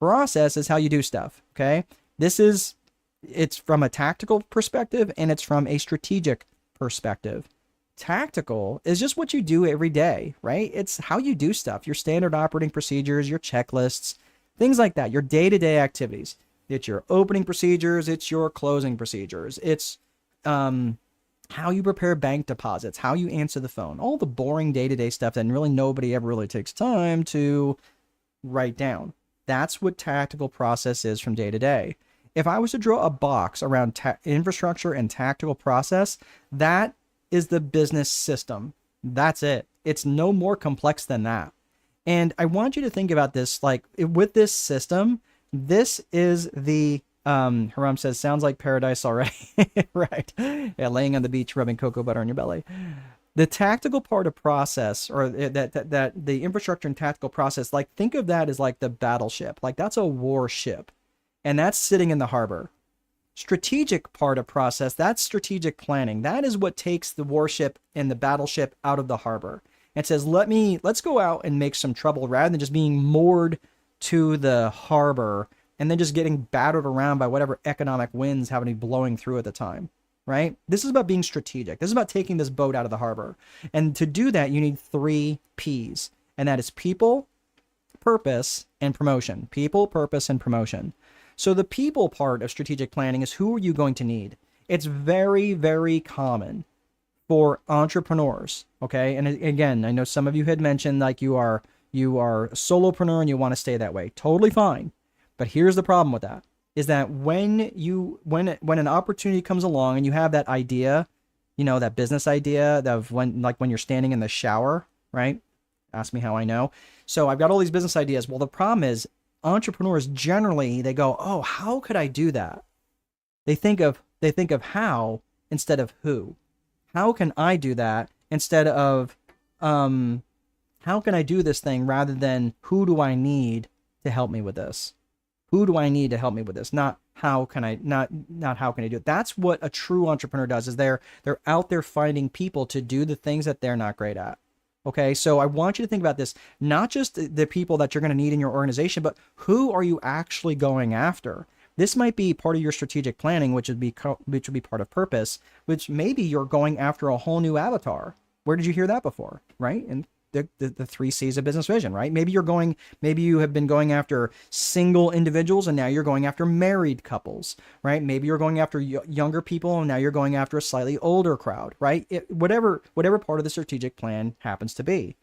Process is how you do stuff, okay? It's from a tactical perspective and it's from a strategic perspective. Tactical is just what you do every day, right? It's how you do stuff, your standard operating procedures, your checklists, things like that, your day-to-day activities. It's your opening procedures, it's your closing procedures, it's how you prepare bank deposits, how you answer the phone, all the boring day-to-day stuff that really nobody ever really takes time to write down. That's what tactical process is from day to day. If I was to draw a box around infrastructure and tactical process, that is the business system. That's it. It's no more complex than that. And I want you to think about this, like with this system, this is the, Hiram says, sounds like paradise already. Right. Yeah, laying on the beach, rubbing cocoa butter on your belly. The tactical part of process, or that the infrastructure and tactical process, like think of that as like the battleship. Like that's a warship, and that's sitting in the harbor. Strategic part of process, that's strategic planning. That is what takes the warship and the battleship out of the harbor and says, let's go out and make some trouble, rather than just being moored to the harbor and then just getting battered around by whatever economic winds happen to be blowing through at the time, right? This is about being strategic. This is about taking this boat out of the harbor. And to do that, you need 3 P's, and that is people, purpose, and promotion. People, purpose, and promotion. So the people part of strategic planning is, who are you going to need? It's very, very common for entrepreneurs, okay? And again, I know some of you had mentioned like you are a solopreneur and you want to stay that way. Totally fine. But here's the problem with that, is that when an opportunity comes along and you have that idea, you know, that business idea of when you're standing in the shower, right? Ask me how I know. So I've got all these business ideas. Well, the problem is, entrepreneurs generally, they go, oh, how could I do that? They think of how instead of who. How can I do that instead of how can I do this thing, rather than who do I need to help me with this? Who do I need to help me with this? Not how can I do it. That's what a true entrepreneur does, is they're out there finding people to do the things that they're not great at. Okay, so I want you to think about this, not just the people that you're going to need in your organization, but who are you actually going after? This might be part of your strategic planning, which would be part of purpose, which maybe you're going after a whole new avatar. Where did you hear that before, right? And the 3 C's of business vision, right? Maybe you have been going after single individuals and now you're going after married couples, right? Maybe you're going after younger people and now you're going after a slightly older crowd, right? Whatever part of the strategic plan happens to be.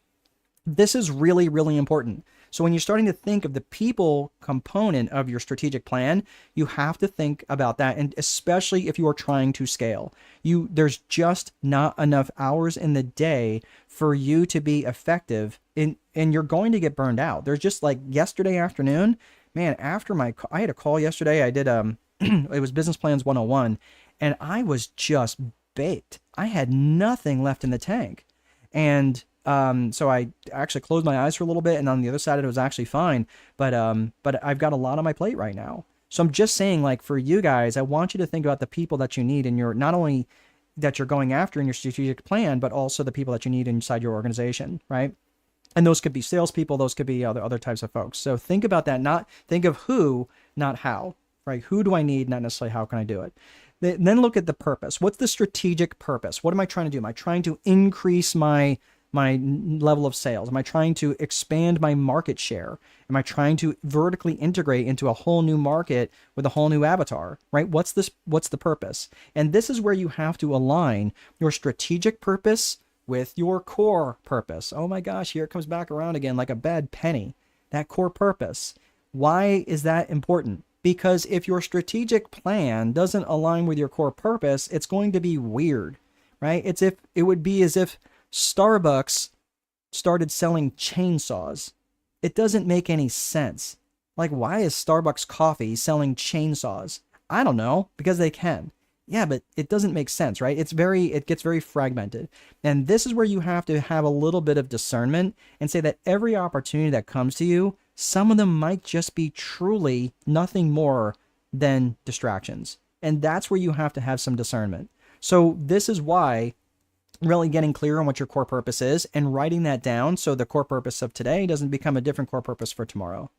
This is really, really important. So when you're starting to think of the people component of your strategic plan, you have to think about that. And especially if you are trying to scale, there's just not enough hours in the day for you to be effective and you're going to get burned out. There's just like yesterday afternoon, man, I had a call yesterday. I did, it was Business Plans 101 and I was just baked. I had nothing left in the tank. And so I actually closed my eyes for a little bit and on the other side it was actually fine, but I've got a lot on my plate right now. So I'm just saying, like, for you guys, I want you to think about the people that you need in your, not only that you're going after in your strategic plan, but also the people that you need inside your organization, right? And those could be salespeople, those could be other types of folks. So think about that, think of who, not how, right? Who do I need, not necessarily how can I do it? Then look at the purpose. What's the strategic purpose? What am I trying to do? Am I trying to increase my level of sales? Am I trying to expand my market share? Am I trying to vertically integrate into a whole new market with a whole new avatar, right? What's the purpose? And this is where you have to align your strategic purpose with your core purpose. Oh my gosh, here it comes back around again like a bad penny. That core purpose. Why is that important? Because if your strategic plan doesn't align with your core purpose, it's going to be weird, right? It would be as if Starbucks started selling chainsaws. It doesn't make any sense. Like, why is Starbucks coffee selling chainsaws? I don't know, because they can. Yeah, but it doesn't make sense, right? It gets very fragmented. And this is where you have to have a little bit of discernment and say that every opportunity that comes to you, some of them might just be truly nothing more than distractions. And that's where you have to have some discernment. So this is why really getting clear on what your core purpose is and writing that down so the core purpose of today doesn't become a different core purpose for tomorrow.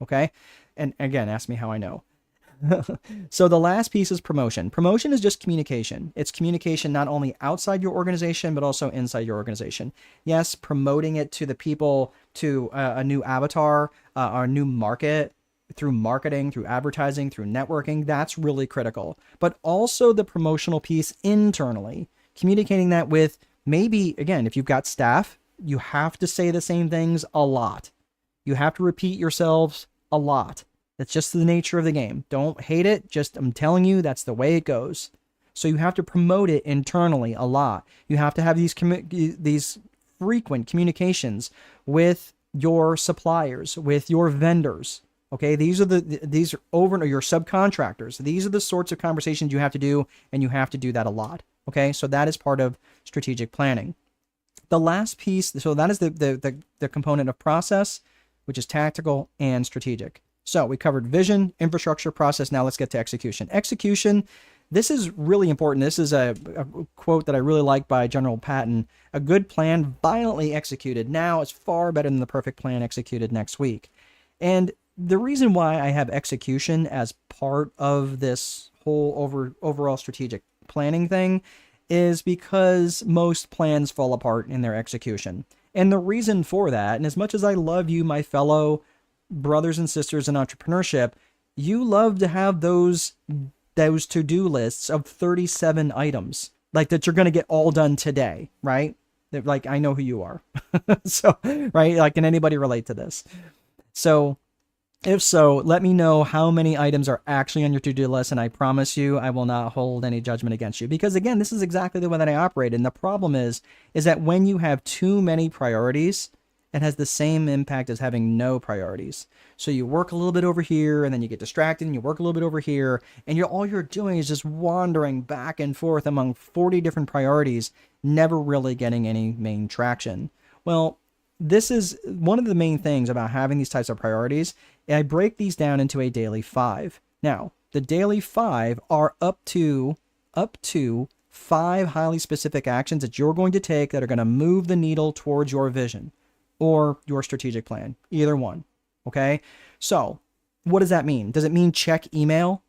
Okay? And again, ask me how I know. So the last piece is promotion. Promotion is just communication. It's communication not only outside your organization, but also inside your organization. Yes, promoting it to the people, to a new avatar, or a new market, through marketing, through advertising, through networking. That's really critical. But also the promotional piece internally. Communicating that with, maybe, again, if you've got staff, you have to say the same things a lot. You have to repeat yourselves a lot. That's just the nature of the game. Don't hate it. Just, I'm telling you, that's the way it goes. So you have to promote it internally a lot. You have to have these frequent communications with your suppliers, with your vendors. Okay, these are your subcontractors. These are the sorts of conversations you have to do, and you have to do that a lot. Okay, so that is part of strategic planning. The last piece, so that is the component of process, which is tactical and strategic. So we covered vision, infrastructure, process. Now let's get to execution. Execution, this is really important. This is a quote that I really like by General Patton. A good plan violently executed now is far better than the perfect plan executed next week. And the reason why I have execution as part of this whole overall strategic planning thing is because most plans fall apart in their execution. And the reason for that, and as much as I love you, my fellow brothers and sisters in entrepreneurship, you love to have those to-do lists of 37 items, like that you're going to get all done today, right? Like, I know who you are. So, right? Like, can anybody relate to this? So if so, let me know how many items are actually on your to-do list, and I promise you I will not hold any judgment against you. Because again, this is exactly the way that I operate. And the problem is that when you have too many priorities, it has the same impact as having no priorities. So you work a little bit over here, and then you get distracted, and you work a little bit over here, and all you're doing is just wandering back and forth among 40 different priorities, never really getting any main traction. Well, this is one of the main things about having these types of priorities. I break these down into a daily 5. Now, the daily 5 are up to 5 highly specific actions that you're going to take that are going to move the needle towards your vision or your strategic plan, either one. Okay. So what does that mean? Does it mean check email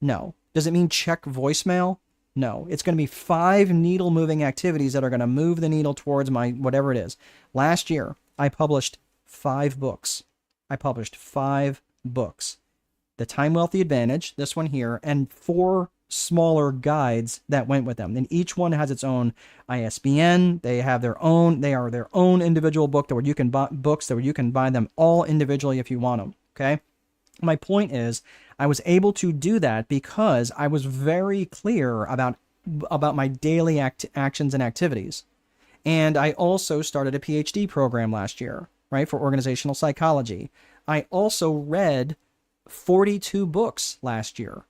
No. Does it mean check voicemail? No. It's going to be 5 needle moving activities that are going to move the needle towards my whatever it is. Last year, I published 5 books. The Time Wealthy Advantage, this one here, and 4 smaller guides that went with them. And each one has its own ISBN. They are their own individual book that where you can buy books that where you can buy them all individually if you want them. Okay. My point is, I was able to do that because I was very clear about my daily actions and activities. And I also started a PhD program last year, right, for organizational psychology. I also read 42 books last year.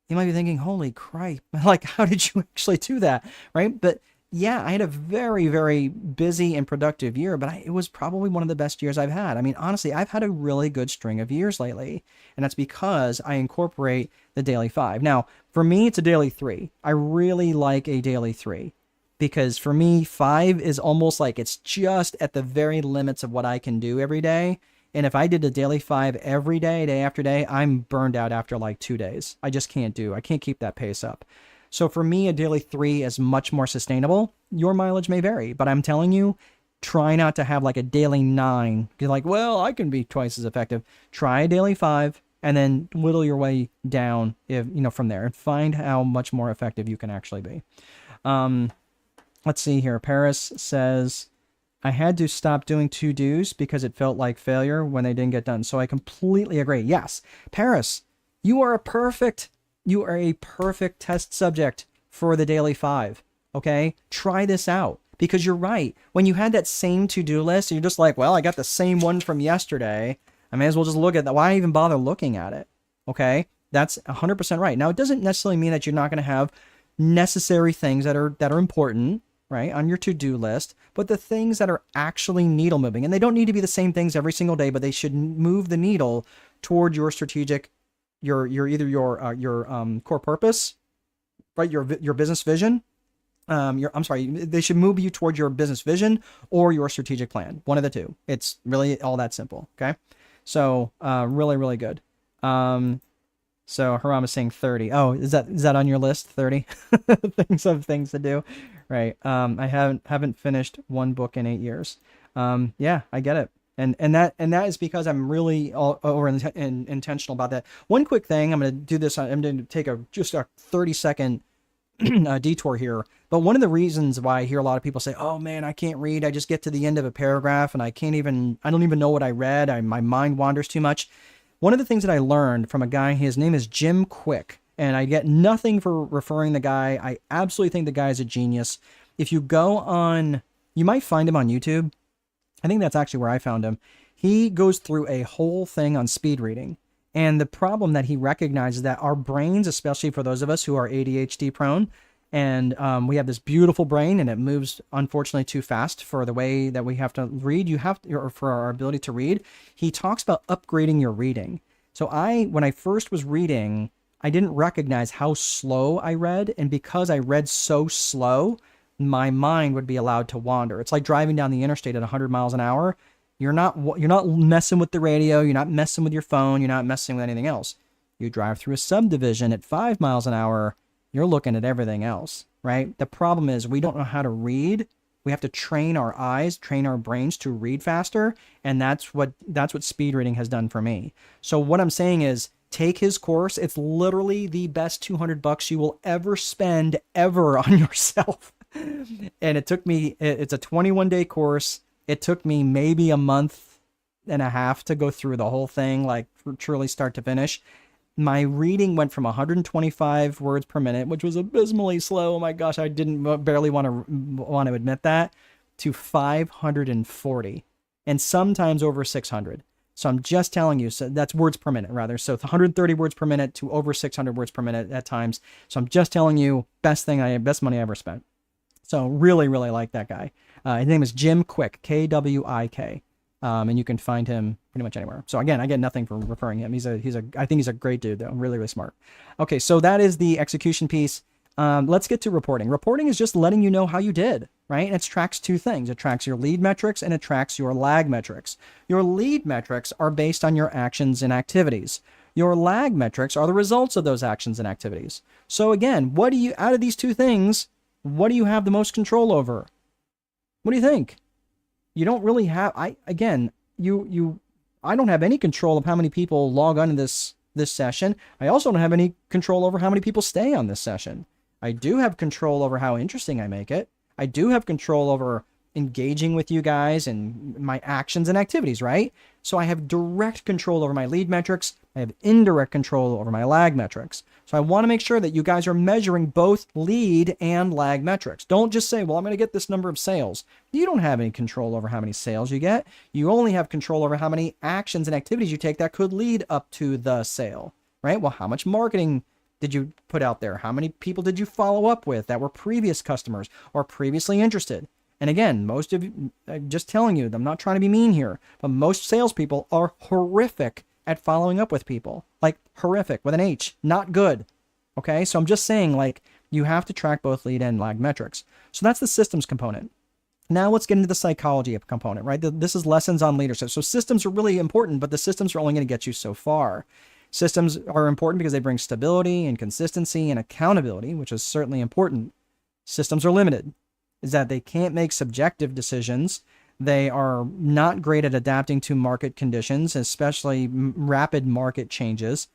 You might be thinking, holy crap, like, how did you actually do that, right? But yeah, I had a very, very busy and productive year, but it was probably one of the best years I've had. I mean, honestly, I've had a really good string of years lately, and that's because I incorporate the daily 5. Now, for me, it's a daily 3. I really like a daily 3 because for me, 5 is almost like it's just at the very limits of what I can do every day. And if I did a daily 5 every day, day after day, I'm burned out after like 2 days. I just can't keep that pace up. So for me, a daily 3 is much more sustainable. Your mileage may vary, but I'm telling you, try not to have like a daily 9. You're like, well, I can be twice as effective. Try a daily 5 and then whittle your way down, from there and find how much more effective you can actually be. Let's see here. Paris says, I had to stop doing to-dos because it felt like failure when they didn't get done. So I completely agree. Yes, Paris, you are a perfect test subject for the daily 5. Okay, try this out because you're right. When you had that same to-do list, you're just like, well, I got the same one from yesterday. I may as well just look at that. Why even bother looking at it? Okay, that's 100% right. Now, it doesn't necessarily mean that you're not going to have necessary things that are important, right, on your to-do list, but the things that are actually needle moving, and they don't need to be the same things every single day, but they should move the needle toward your strategic, your core purpose, right, your business vision. They should move you toward your business vision or your strategic plan. One of the two. It's really all that simple. Okay, so really, really good. So Haram is saying 30. Oh, is that on your list? 30 things to do, right? I haven't finished one book in 8 years. Yeah, I get it, and that is because I'm really intentional about that. One quick thing, I'm going to do this. I'm going to take just a 30-second detour here. But one of the reasons why I hear a lot of people say, "Oh man, I can't read. I just get to the end of a paragraph and I don't even know what I read. My mind wanders too much." One of the things that I learned from a guy, his name is Jim Quick, and I get nothing for referring the guy. I absolutely think the guy is a genius. If you go on, you might find him on YouTube. I think that's actually where I found him. He goes through a whole thing on speed reading. And the problem that he recognizes is that our brains, especially for those of us who are ADHD prone, and we have this beautiful brain and it moves, unfortunately, too fast for the way that we have to read. Or for our ability to read. He talks about upgrading your reading. So when I first was reading, I didn't recognize how slow I read. And because I read so slow, my mind would be allowed to wander. It's like driving down the interstate at 100 miles an hour. You're not messing with the radio. You're not messing with your phone. You're not messing with anything else. You drive through a subdivision at 5 miles an hour. You're looking at everything else, right? The problem is we don't know how to read. We have to train our eyes, train our brains to read faster. And that's what speed reading has done for me. So what I'm saying is take his course. It's literally the best $200 you will ever spend ever on yourself. And it's a 21-day course. It took me maybe a month and a half to go through the whole thing, like truly start to finish. My reading went from 125 words per minute, which was abysmally slow. Oh my gosh, I barely want to admit that, to 540, and sometimes over 600. So I'm just telling you, so that's words per minute rather. So it's 130 words per minute to over 600 words per minute at times. So I'm just telling you, best money I ever spent. So really, really like that guy. His name is Jim Quick, Kwik. And you can find him pretty much anywhere. So again, I get nothing for referring him. I think he's a great dude though. Really, really smart. Okay. So that is the execution piece. Let's get to reporting. Reporting is just letting you know how you did, right? And it tracks 2 things. It tracks your lead metrics and it tracks your lag metrics. Your lead metrics are based on your actions and activities. Your lag metrics are the results of those actions and activities. So again, what do you, out of these two things, what do you have the most control over? What do you think? You don't really have, I don't have any control of how many people log on to this session. I also don't have any control over how many people stay on this session. I do have control over how interesting I make it. I do have control over engaging with you guys and my actions and activities, right? So I have direct control over my lead metrics. I have indirect control over my lag metrics. So I want to make sure that you guys are measuring both lead and lag metrics. Don't just say, well, I'm going to get this number of sales. You don't have any control over how many sales you get. You only have control over how many actions and activities you take that could lead up to the sale, right? Well, how much marketing did you put out there? How many people did you follow up with that were previous customers or previously interested? And again, most of you, I'm just telling you, I'm not trying to be mean here, but most salespeople are horrific at following up with people. Like horrific with an H, not good. Okay, so I'm just saying, like, you have to track both lead and lag metrics. So that's the systems component. Now let's get into the psychology component, right? This is lessons on leadership. So systems are really important, but the systems are only going to get you so far. Systems are important because they bring stability and consistency and accountability, which is certainly important. Systems are limited, is that they can't make subjective decisions. They are not great at adapting to market conditions, especially rapid market changes.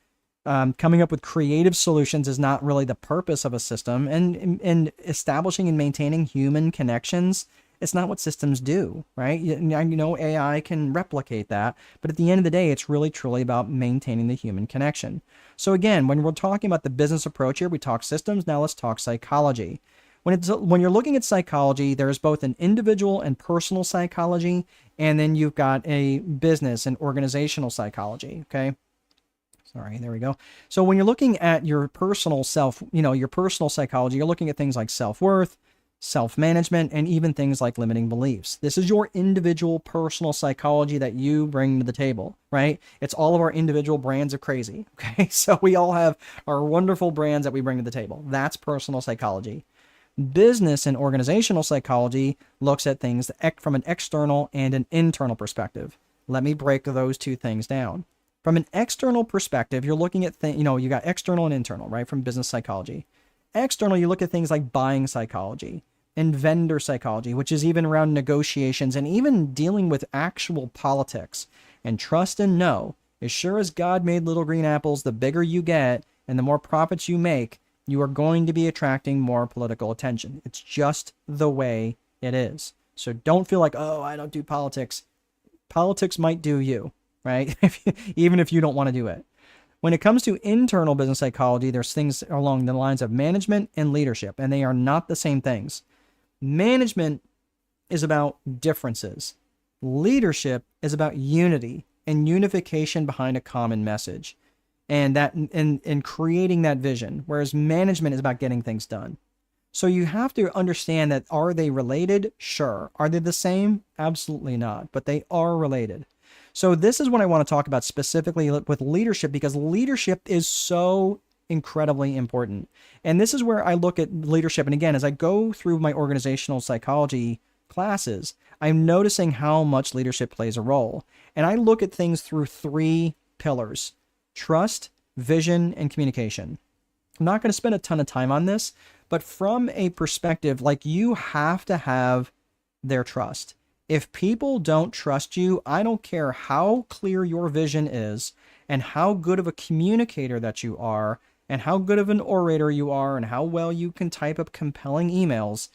Coming up with creative solutions is not really the purpose of a system, and establishing and maintaining human connections, it's not what systems do, right? You know, AI can replicate that, but at the end of the day, it's really truly about maintaining the human connection. So again, when we're talking about the business approach here, we talk systems. Now let's talk psychology. When you're looking at psychology, there's both an individual and personal psychology, and then you've got a business and organizational psychology, okay? Sorry, there we go. So when you're looking at your personal self, your personal psychology, you're looking at things like self-worth, self-management, and even things like limiting beliefs. This is your individual personal psychology that you bring to the table, right? It's all of our individual brands of crazy, okay? So we all have our wonderful brands that we bring to the table. That's personal psychology. Business and organizational psychology looks at things from an external and an internal perspective. Let me break those two things down. From an external perspective, you're looking at you got external and internal, right? From business psychology. External, you look at things like buying psychology and vendor psychology, which is even around negotiations and even dealing with actual politics. And trust and know, as sure as God made little green apples, the bigger you get and the more profits you make, you are going to be attracting more political attention. It's just the way it is. So don't feel like, oh, I don't do politics. Politics might do you, right? Even if you don't want to do it. When it comes to internal business psychology, there's things along the lines of management and leadership, and they are not the same things. Management is about differences. Leadership is about unity and unification behind a common message. And creating that vision, whereas management is about getting things done. So you have to understand that, are they related? Sure. Are they the same? Absolutely not, but they are related. So this is what I want to talk about specifically with leadership, because leadership is so incredibly important. And this is where I look at leadership. And again, as I go through my organizational psychology classes, I'm noticing how much leadership plays a role. And I look at things through 3 pillars: trust, vision, and communication. I'm not going to spend a ton of time on this, but from a perspective, like, you have to have their trust. If people don't trust you, I don't care how clear your vision is and how good of a communicator that you are and how good of an orator you are and how well you can type up compelling emails.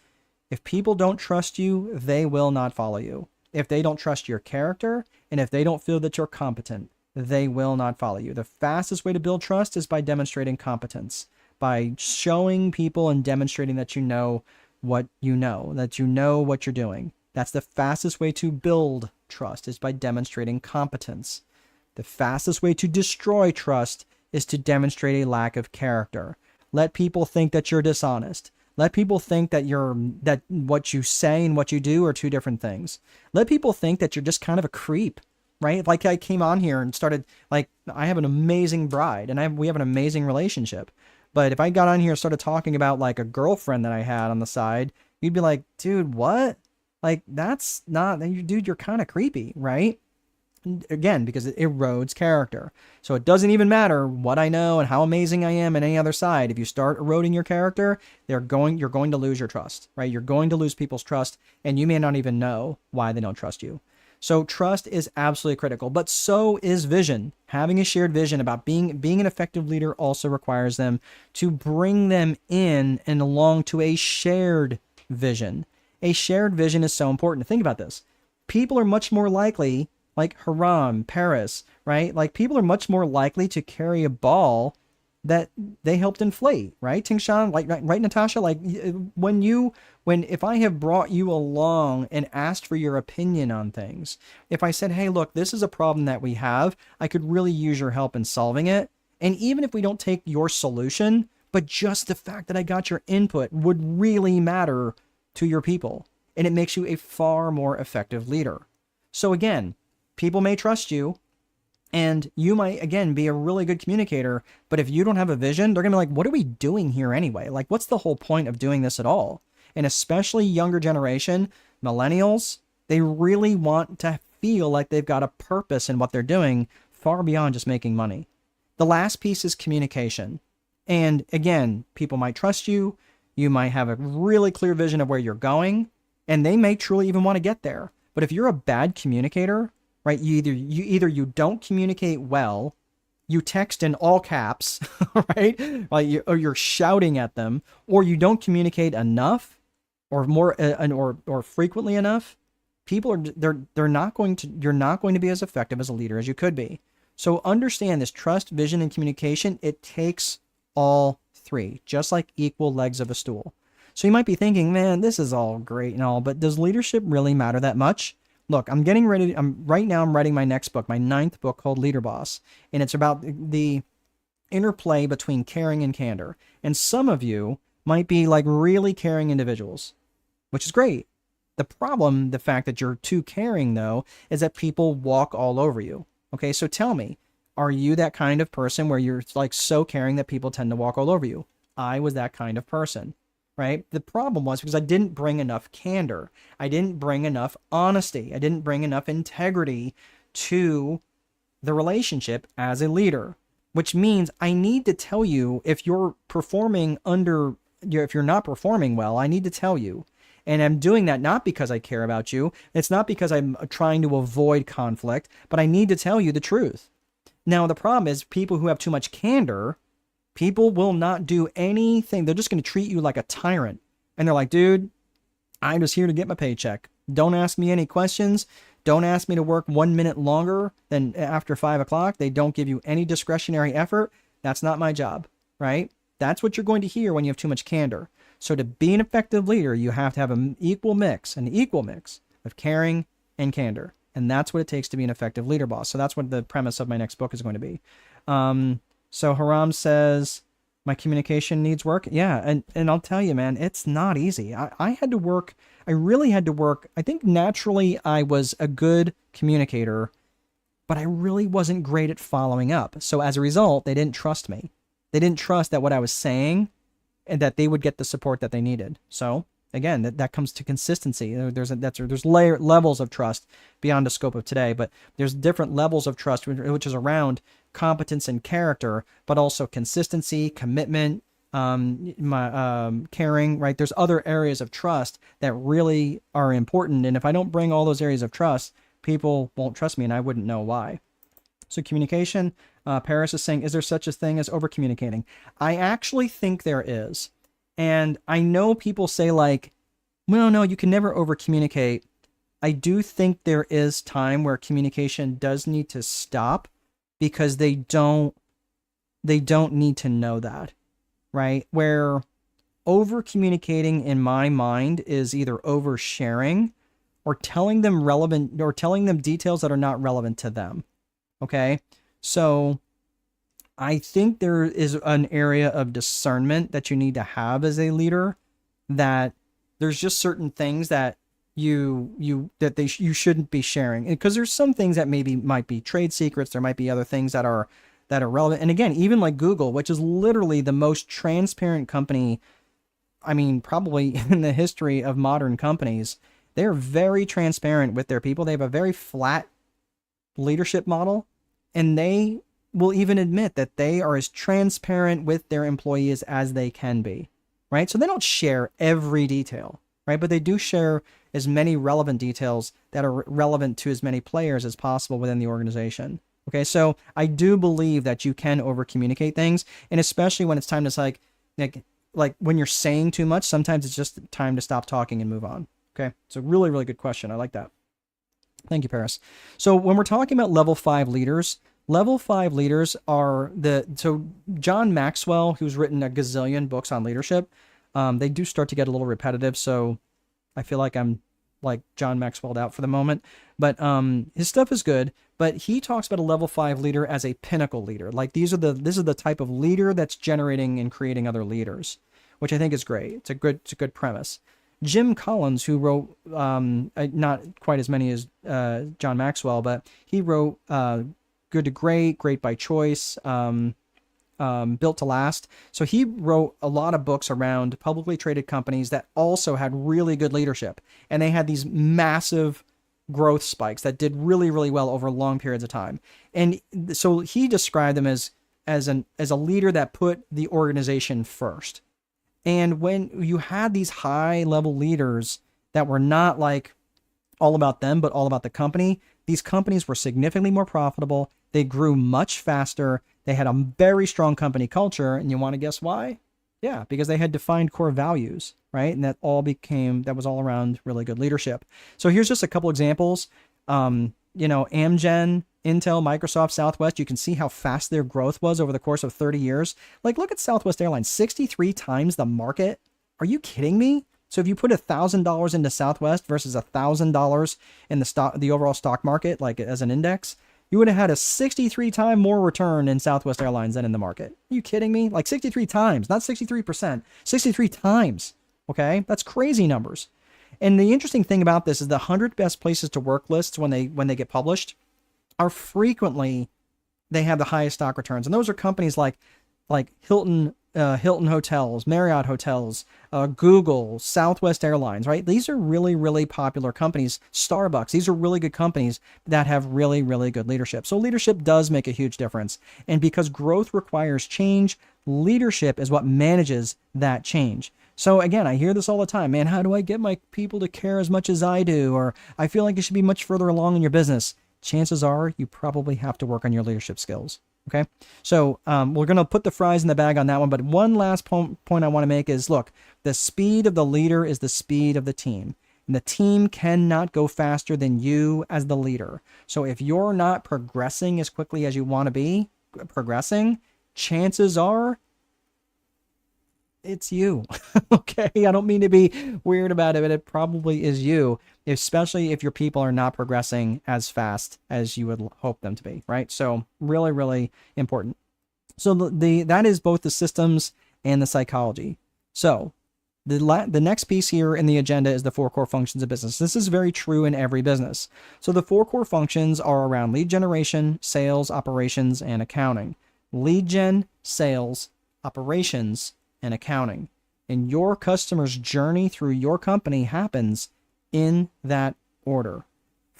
If people don't trust you, they will not follow you. If they don't trust your character and if they don't feel that you're competent, they will not follow you. The fastest way to build trust is by demonstrating competence, by showing people and demonstrating that you know what you know, that you know what you're doing. That's the fastest way to build trust, is by demonstrating competence. The fastest way to destroy trust is to demonstrate a lack of character. Let people think that you're dishonest. Let people think that that what you say and what you do are 2 different things. Let people think that you're just kind of a creep, right? Like, I came on here and started, like, I have an amazing bride and we have an amazing relationship. But if I got on here and started talking about like a girlfriend that I had on the side, you'd be like, dude, what? Like, that's not, dude, you're kind of creepy, right? Again, because it erodes character. So it doesn't even matter what I know and how amazing I am on any other side. If you start eroding your character, you're going to lose your trust, right? You're going to lose people's trust, and you may not even know why they don't trust you. So trust is absolutely critical, but so is vision. Having a shared vision about being an effective leader also requires them to bring them in and along to a shared vision. A shared vision is so important. Think about this. People are much more likely, like Haram, Paris, right? Like people are much more likely to carry a ball that they helped inflate, right? Tingshan, like, right, Natasha? Like if I have brought you along and asked for your opinion on things, if I said, hey, look, this is a problem that we have, I could really use your help in solving it. And even if we don't take your solution, but just the fact that I got your input would really matter to your people. And it makes you a far more effective leader. So again, people may trust you, and you might, again, be a really good communicator, but if you don't have a vision, they're going to be like, what are we doing here anyway? Like, what's the whole point of doing this at all? And especially younger generation, millennials, they really want to feel like they've got a purpose in what they're doing far beyond just making money. The last piece is communication. And again, people might trust you. You might have a really clear vision of where you're going, and they may truly even want to get there. But if you're a bad communicator, right? You don't communicate well, you text in all caps, right? Like or you're shouting at them, or you don't communicate enough, or more, or frequently enough. People are you're not going to be as effective as a leader as you could be. So understand this: trust, vision, and communication. It takes all three, just like equal legs of a stool. So you might be thinking, man, this is all great and all, but does leadership really matter that much? Look, right now I'm writing my next book, my 9th book called Leader Boss. And it's about the interplay between caring and candor. And some of you might be like really caring individuals, which is great. The problem, the fact that you're too caring though, is that people walk all over you. Okay, so tell me, are you that kind of person where you're like so caring that people tend to walk all over you? I was that kind of person. Right? The problem was because I didn't bring enough candor. I didn't bring enough honesty. I didn't bring enough integrity to the relationship as a leader, which means I need to tell you if you're if you're not performing well, I need to tell you. And I'm doing that not because I care about you. It's not because I'm trying to avoid conflict, but I need to tell you the truth. Now, the problem is people who have too much candor, people will not do anything. They're just going to treat you like a tyrant. And they're like, dude, I'm just here to get my paycheck. Don't ask me any questions. Don't ask me to work 1 minute longer than after 5 o'clock. They don't give you any discretionary effort. That's not my job, right? That's what you're going to hear when you have too much candor. So to be an effective leader, you have to have an equal mix of caring and candor. And that's what it takes to be an effective leader boss. So that's what the premise of my next book is going to be. So Haram says, my communication needs work. Yeah, and I'll tell you, man, it's not easy. I had to work. I really had to work. I think naturally I was a good communicator, but I really wasn't great at following up. So as a result, they didn't trust me. They didn't trust that what I was saying and that they would get the support that they needed. So again, that comes to consistency. There's levels of trust beyond the scope of today, but there's different levels of trust, which is around competence and character, but also consistency, commitment, caring, right? There's other areas of trust that really are important. And if I don't bring all those areas of trust, people won't trust me and I wouldn't know why. So communication, Paris is saying, is there such a thing as over communicating? I actually think there is. And I know people say like, well, no, you can never over communicate. I do think there is time where communication does need to stop because they don't need to know that, right? Where over communicating in my mind is either oversharing or telling them details that are not relevant to them. Okay. So I think there is an area of discernment that you need to have as a leader, that there's just certain things that you shouldn't be sharing, because there's some things that might be trade secrets. There might be other things that are relevant. And again, even like Google, which is literally the most transparent company, I mean, probably in the history of modern companies, they're very transparent with their people. They have a very flat, leadership model, and they will even admit that they are as transparent with their employees as they can be, right? So they don't share every detail, right? But they do share as many relevant details that are relevant to as many players as possible within the organization. Okay, so I do believe that you can over communicate things, and especially when it's time to like when you're saying too much, sometimes it's just time to stop talking and move on. Okay, so really, really good question. I like that. Thank you, Paris. So when we're talking about level 5 leaders are so John Maxwell, who's written a gazillion books on leadership, they do start to get a little repetitive. So I feel like I'm like John Maxwell'd out for the moment, but his stuff is good. But he talks about a level 5 leader as a pinnacle leader. Like this is the type of leader that's generating and creating other leaders, which I think is great. It's a good premise. Jim Collins, who wrote not quite as many as John Maxwell, but he wrote Good to Great, Great by Choice, Built to Last. So he wrote a lot of books around publicly traded companies that also had really good leadership, and they had these massive growth spikes that did really, really well over long periods of time. And so he described them as a leader that put the organization first. And when you had these high level leaders that were not like all about them, but all about the company, these companies were significantly more profitable. They grew much faster. They had a very strong company culture. And you want to guess why? Yeah, because they had defined core values, right? And that was all around really good leadership. So here's just a couple examples. Amgen, Intel, Microsoft, Southwest, you can see how fast their growth was over the course of 30 years. Like, look at Southwest Airlines, 63 times the market. Are you kidding me? So if you put $1,000 into Southwest versus $1,000 in the overall stock market, like as an index, you would have had a 63 time more return in Southwest Airlines than in the market. Are you kidding me? Like 63 times, not 63%, 63 times. Okay, that's crazy numbers. And the interesting thing about this is the 100 best places to work lists when they get published are frequently, they have the highest stock returns. And those are companies like Hilton Hotels, Marriott Hotels, Google, Southwest Airlines, right? These are really, really popular companies. Starbucks, these are really good companies that have really, really good leadership. So leadership does make a huge difference. And because growth requires change, leadership is what manages that change. So again, I hear this all the time, man, how do I get my people to care as much as I do? Or I feel like you should be much further along in your business. Chances are you probably have to work on your leadership skills. Okay, so we're going to put the fries in the bag on that one. But one last point I want to make is, look, the speed of the leader is the speed of the team. And the team cannot go faster than you as the leader. So if you're not progressing as quickly as you want to be progressing, chances are it's you. Okay, I don't mean to be weird about it, but it probably is you, especially if your people are not progressing as fast as you would hope them to be, right? So really, really important. So that is both the systems and the psychology. So the next piece here in the agenda is the 4 core functions of business. This is very true in every business. So the 4 core functions are around lead generation, sales, operations, and accounting. Lead gen, sales, operations, and accounting. And your customer's journey through your company happens in that order.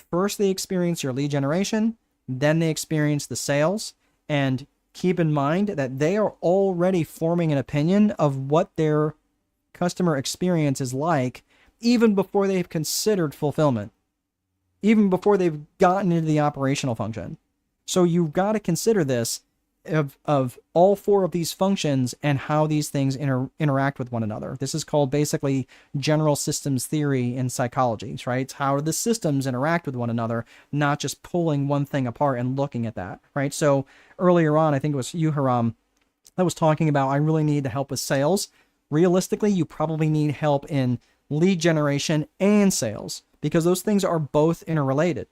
First, they experience your lead generation, then they experience the sales, and keep in mind that they are already forming an opinion of what their customer experience is like even before they've considered fulfillment, even before they've gotten into the operational function. So you've got to consider this of all 4 of these functions and how these things interact with one another. This is called basically general systems theory in psychology, right? It's how the systems interact with one another, not just pulling one thing apart and looking at that, right? So earlier on, I think it was you, Haram, that was talking about I really need the help with sales. Realistically, you probably need help in lead generation and sales because those things are both interrelated.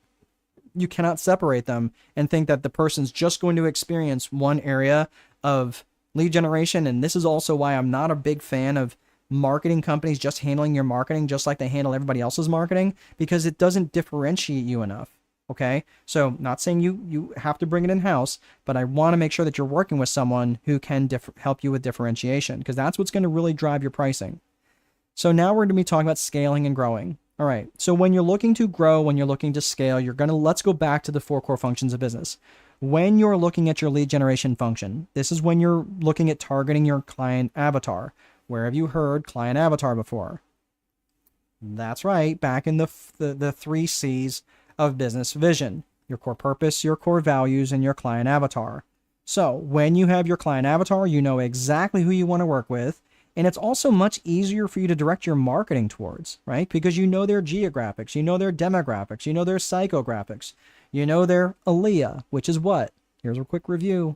You cannot separate them and think that the person's just going to experience one area of lead generation. And this is also why I'm not a big fan of marketing companies just handling your marketing just like they handle everybody else's marketing, because it doesn't differentiate you enough. Okay, so not saying you have to bring it in-house, but I want to make sure that you're working with someone who can help you with differentiation, because that's what's going to really drive your pricing. So now we're going to be talking about scaling and growing. All right. So when you're looking to grow, when you're looking to scale, let's go back to the 4 core functions of business. When you're looking at your lead generation function, this is when you're looking at targeting your client avatar. Where have you heard client avatar before? That's right. Back in the 3 C's of business vision: your core purpose, your core values, and your client avatar. So when you have your client avatar, you know exactly who you want to work with. And it's also much easier for you to direct your marketing towards, right? Because you know their geographics, you know their demographics, you know their psychographics, you know their ALEA, which is what? Here's a quick review.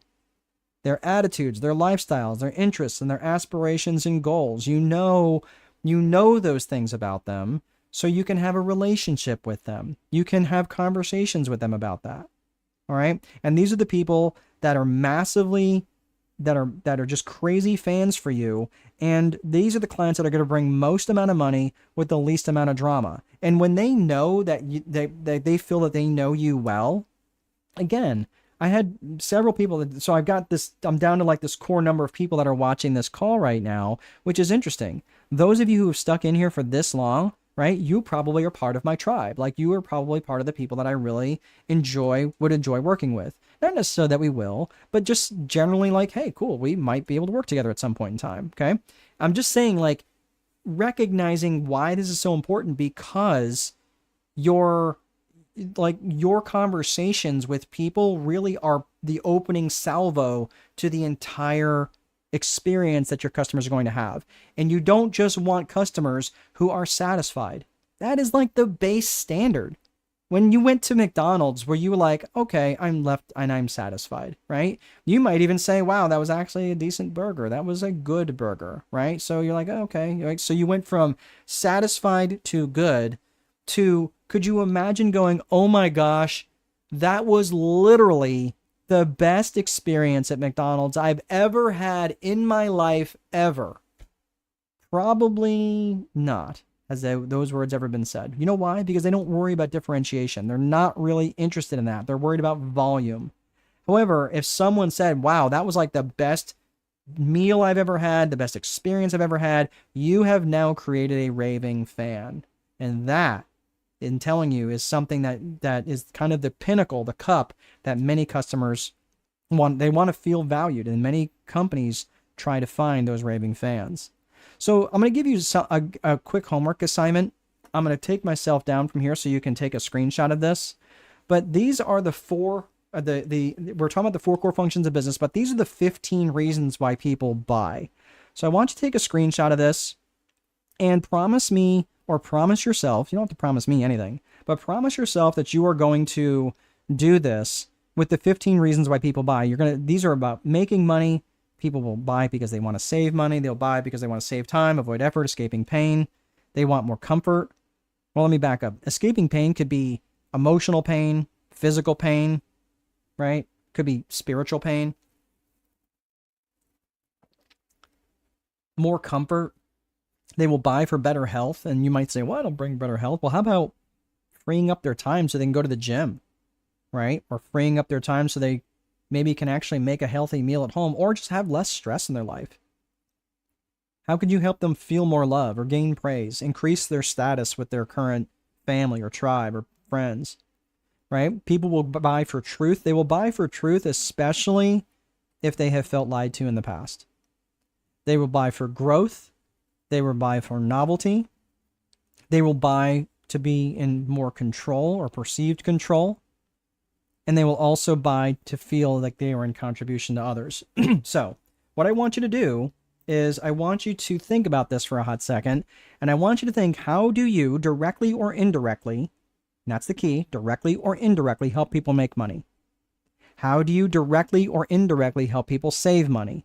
Their attitudes, their lifestyles, their interests, and their aspirations and goals. You know those things about them, so you can have a relationship with them. You can have conversations with them about that. All right? And these are the people that are massively that are just crazy fans for you, and these are the clients that are going to bring most amount of money with the least amount of drama. And when they know that they feel that they know you well, again, I had several people, so I'm down to like this core number of people that are watching this call right now, which is interesting. Those of you who have stuck in here for this long, right, you probably are part of my tribe. Like, you are probably part of the people that I really would enjoy working with. Not necessarily that we will, but just generally like, hey, cool, we might be able to work together at some point in time, okay? I'm just saying, like, recognizing why this is so important, because your conversations with people really are the opening salvo to the entire experience that your customers are going to have. And you don't just want customers who are satisfied. That is like the base standard. When you went to McDonald's, were you like, okay, I'm left and I'm satisfied, right? You might even say, wow, that was actually a decent burger. That was a good burger, right? So you're like, okay. So you went from satisfied to good to, could you imagine going, oh my gosh, that was literally the best experience at McDonald's I've ever had in my life ever? Probably not. Has those words ever been said? You know why? Because they don't worry about differentiation. They're not really interested in that. They're worried about volume. However, if someone said, wow, that was like the best meal I've ever had, the best experience I've ever had, you have now created a raving fan. And that, in telling you, is something that is kind of the pinnacle, the cup that many customers want. They want to feel valued, and many companies try to find those raving fans. So I'm going to give you a quick homework assignment. I'm going to take myself down from here so you can take a screenshot of this. But these are the four, we're talking about the 4 core functions of business, but these are the 15 reasons why people buy. So I want you to take a screenshot of this and promise me, or promise yourself, you don't have to promise me anything, but promise yourself that you are going to do this with the 15 reasons why people buy. These are about making money. People will buy because they want to save money. They'll buy because they want to save time, avoid effort, escaping pain. They want more comfort. Well, let me back up. Escaping pain could be emotional pain, physical pain, right? Could be spiritual pain. More comfort. They will buy for better health. And you might say, well, it'll bring better health. Well, how about freeing up their time so they can go to the gym, right? Or freeing up their time so they maybe can actually make a healthy meal at home, or just have less stress in their life. How could you help them feel more love or gain praise, increase their status with their current family or tribe or friends, right? People will buy for truth. They will buy for truth, especially if they have felt lied to in the past. They will buy for growth. They will buy for novelty. They will buy to be in more control or perceived control. And they will also buy to feel like they are in contribution to others. So what I want you to do is I want you to think about this for a hot second. And I want you to think, how do you directly or indirectly, and that's the key, directly or indirectly help people make money? How do you directly or indirectly help people save money?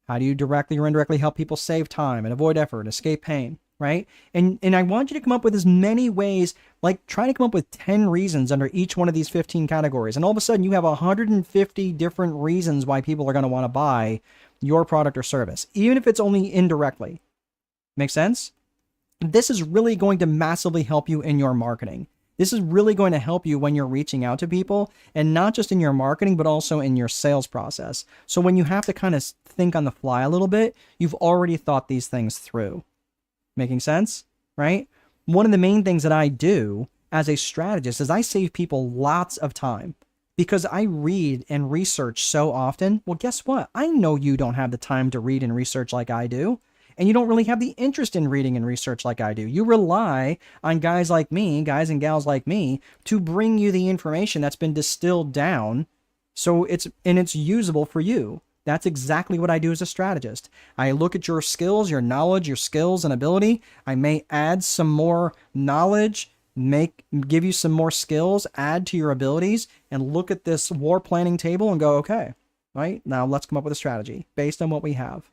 How do you directly or indirectly help people save time and avoid effort, escape pain? Right? And I want you to come up with as many ways, like try to come up with 10 reasons under each one of these 15 categories. And all of a sudden you have 150 different reasons why people are going to want to buy your product or service, even if it's only indirectly. Make sense? This is really going to massively help you in your marketing. This is really going to help you when you're reaching out to people, and not just in your marketing, but also in your sales process. So when you have to kind of think on the fly a little bit, you've already thought these things through. Making sense, right? one of the main things that I do as a strategist is I save people lots of time because I read and research so often. Well, guess what? I know you don't have the time to read and research like I do. And you don't really have the interest in reading and research like I do. You rely on guys like me, guys and gals like me, to bring you the information that's been distilled down so it's usable for you. That's exactly what I do as a strategist. I look at your skills, your knowledge, your skills and ability. I may add some more knowledge, give you some more skills, add to your abilities, and look at this war planning table and go, okay, right? Now let's come up with a strategy based on what we have.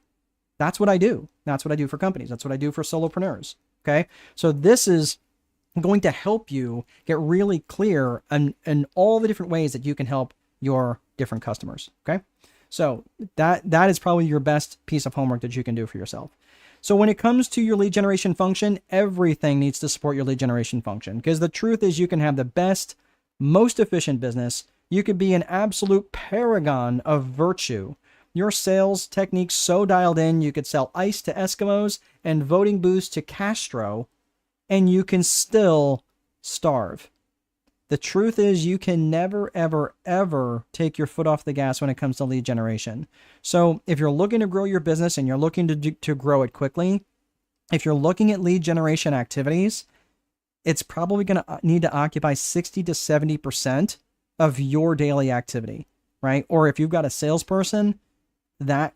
That's what I do. That's what I do for companies. That's what I do for solopreneurs. Okay. So this is going to help you get really clear in all the different ways that you can help your different customers. Okay. So that is probably your best piece of homework that you can do for yourself. So when it comes to your lead generation function, everything needs to support your lead generation function, because the truth is you can have the best, most efficient business. You could be an absolute paragon of virtue. Your sales techniques so dialed in, you could sell ice to Eskimos and voting booths to Castro, and you can still starve. The truth is you can never, ever, ever take your foot off the gas when it comes to lead generation. So if you're looking to grow your business and you're looking to grow it quickly, if you're looking at lead generation activities, it's probably going to need to occupy 60 to 70% of your daily activity, right? Or if you've got a salesperson,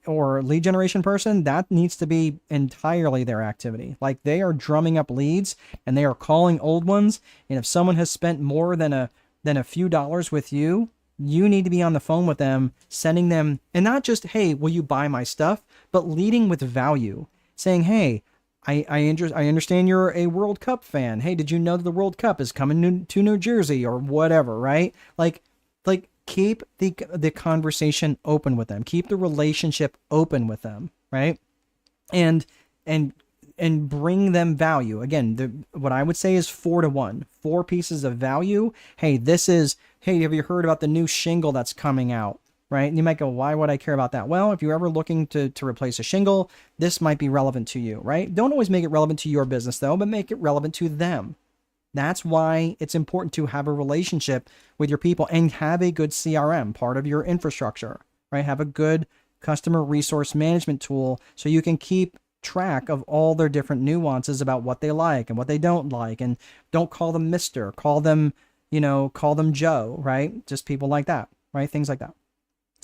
or lead generation person, that needs to be entirely their activity. Like they are drumming up leads and they are calling old ones. And if someone has spent more than a few dollars with you, you need to be on the phone with them, sending them, and not just, hey, will you buy my stuff, but leading with value, saying, hey, I understand you're a World Cup fan. Hey, did you know that the World Cup is coming to New Jersey or whatever, right? Like keep the conversation open with them. Keep the relationship open with them, right? And bring them value. Again, what I would say is 4 to 1. 4 pieces of value. Hey, have you heard about the new shingle that's coming out? Right? And you might go, why would I care about that? Well, if you're ever looking to replace a shingle, this might be relevant to you, right? Don't always make it relevant to your business though, but make it relevant to them. That's why it's important to have a relationship with your people and have a good CRM, part of your infrastructure, right? Have a good customer resource management tool so you can keep track of all their different nuances about what they like and what they don't like. And don't call them Mr. Call them Joe, right? Just people like that, right? Things like that.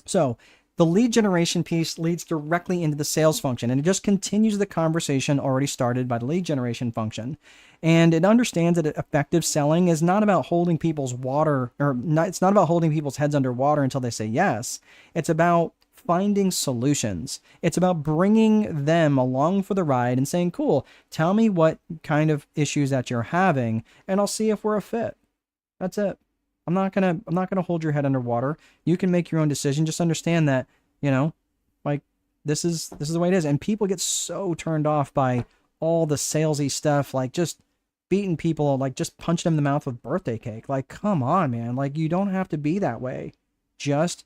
So the lead generation piece leads directly into the sales function, and it just continues the conversation already started by the lead generation function. And it understands that effective selling is not about holding people's it's not about holding people's heads underwater until they say yes. It's about finding solutions. It's about bringing them along for the ride and saying, cool, tell me what kind of issues that you're having, and I'll see if we're a fit. That's it. I'm not gonna hold your head underwater. You can make your own decision. Just understand that, this is the way it is. And people get so turned off by all the salesy stuff, like just beating people, like just punching them in the mouth with birthday cake. Like, come on, man. Like, you don't have to be that way. Just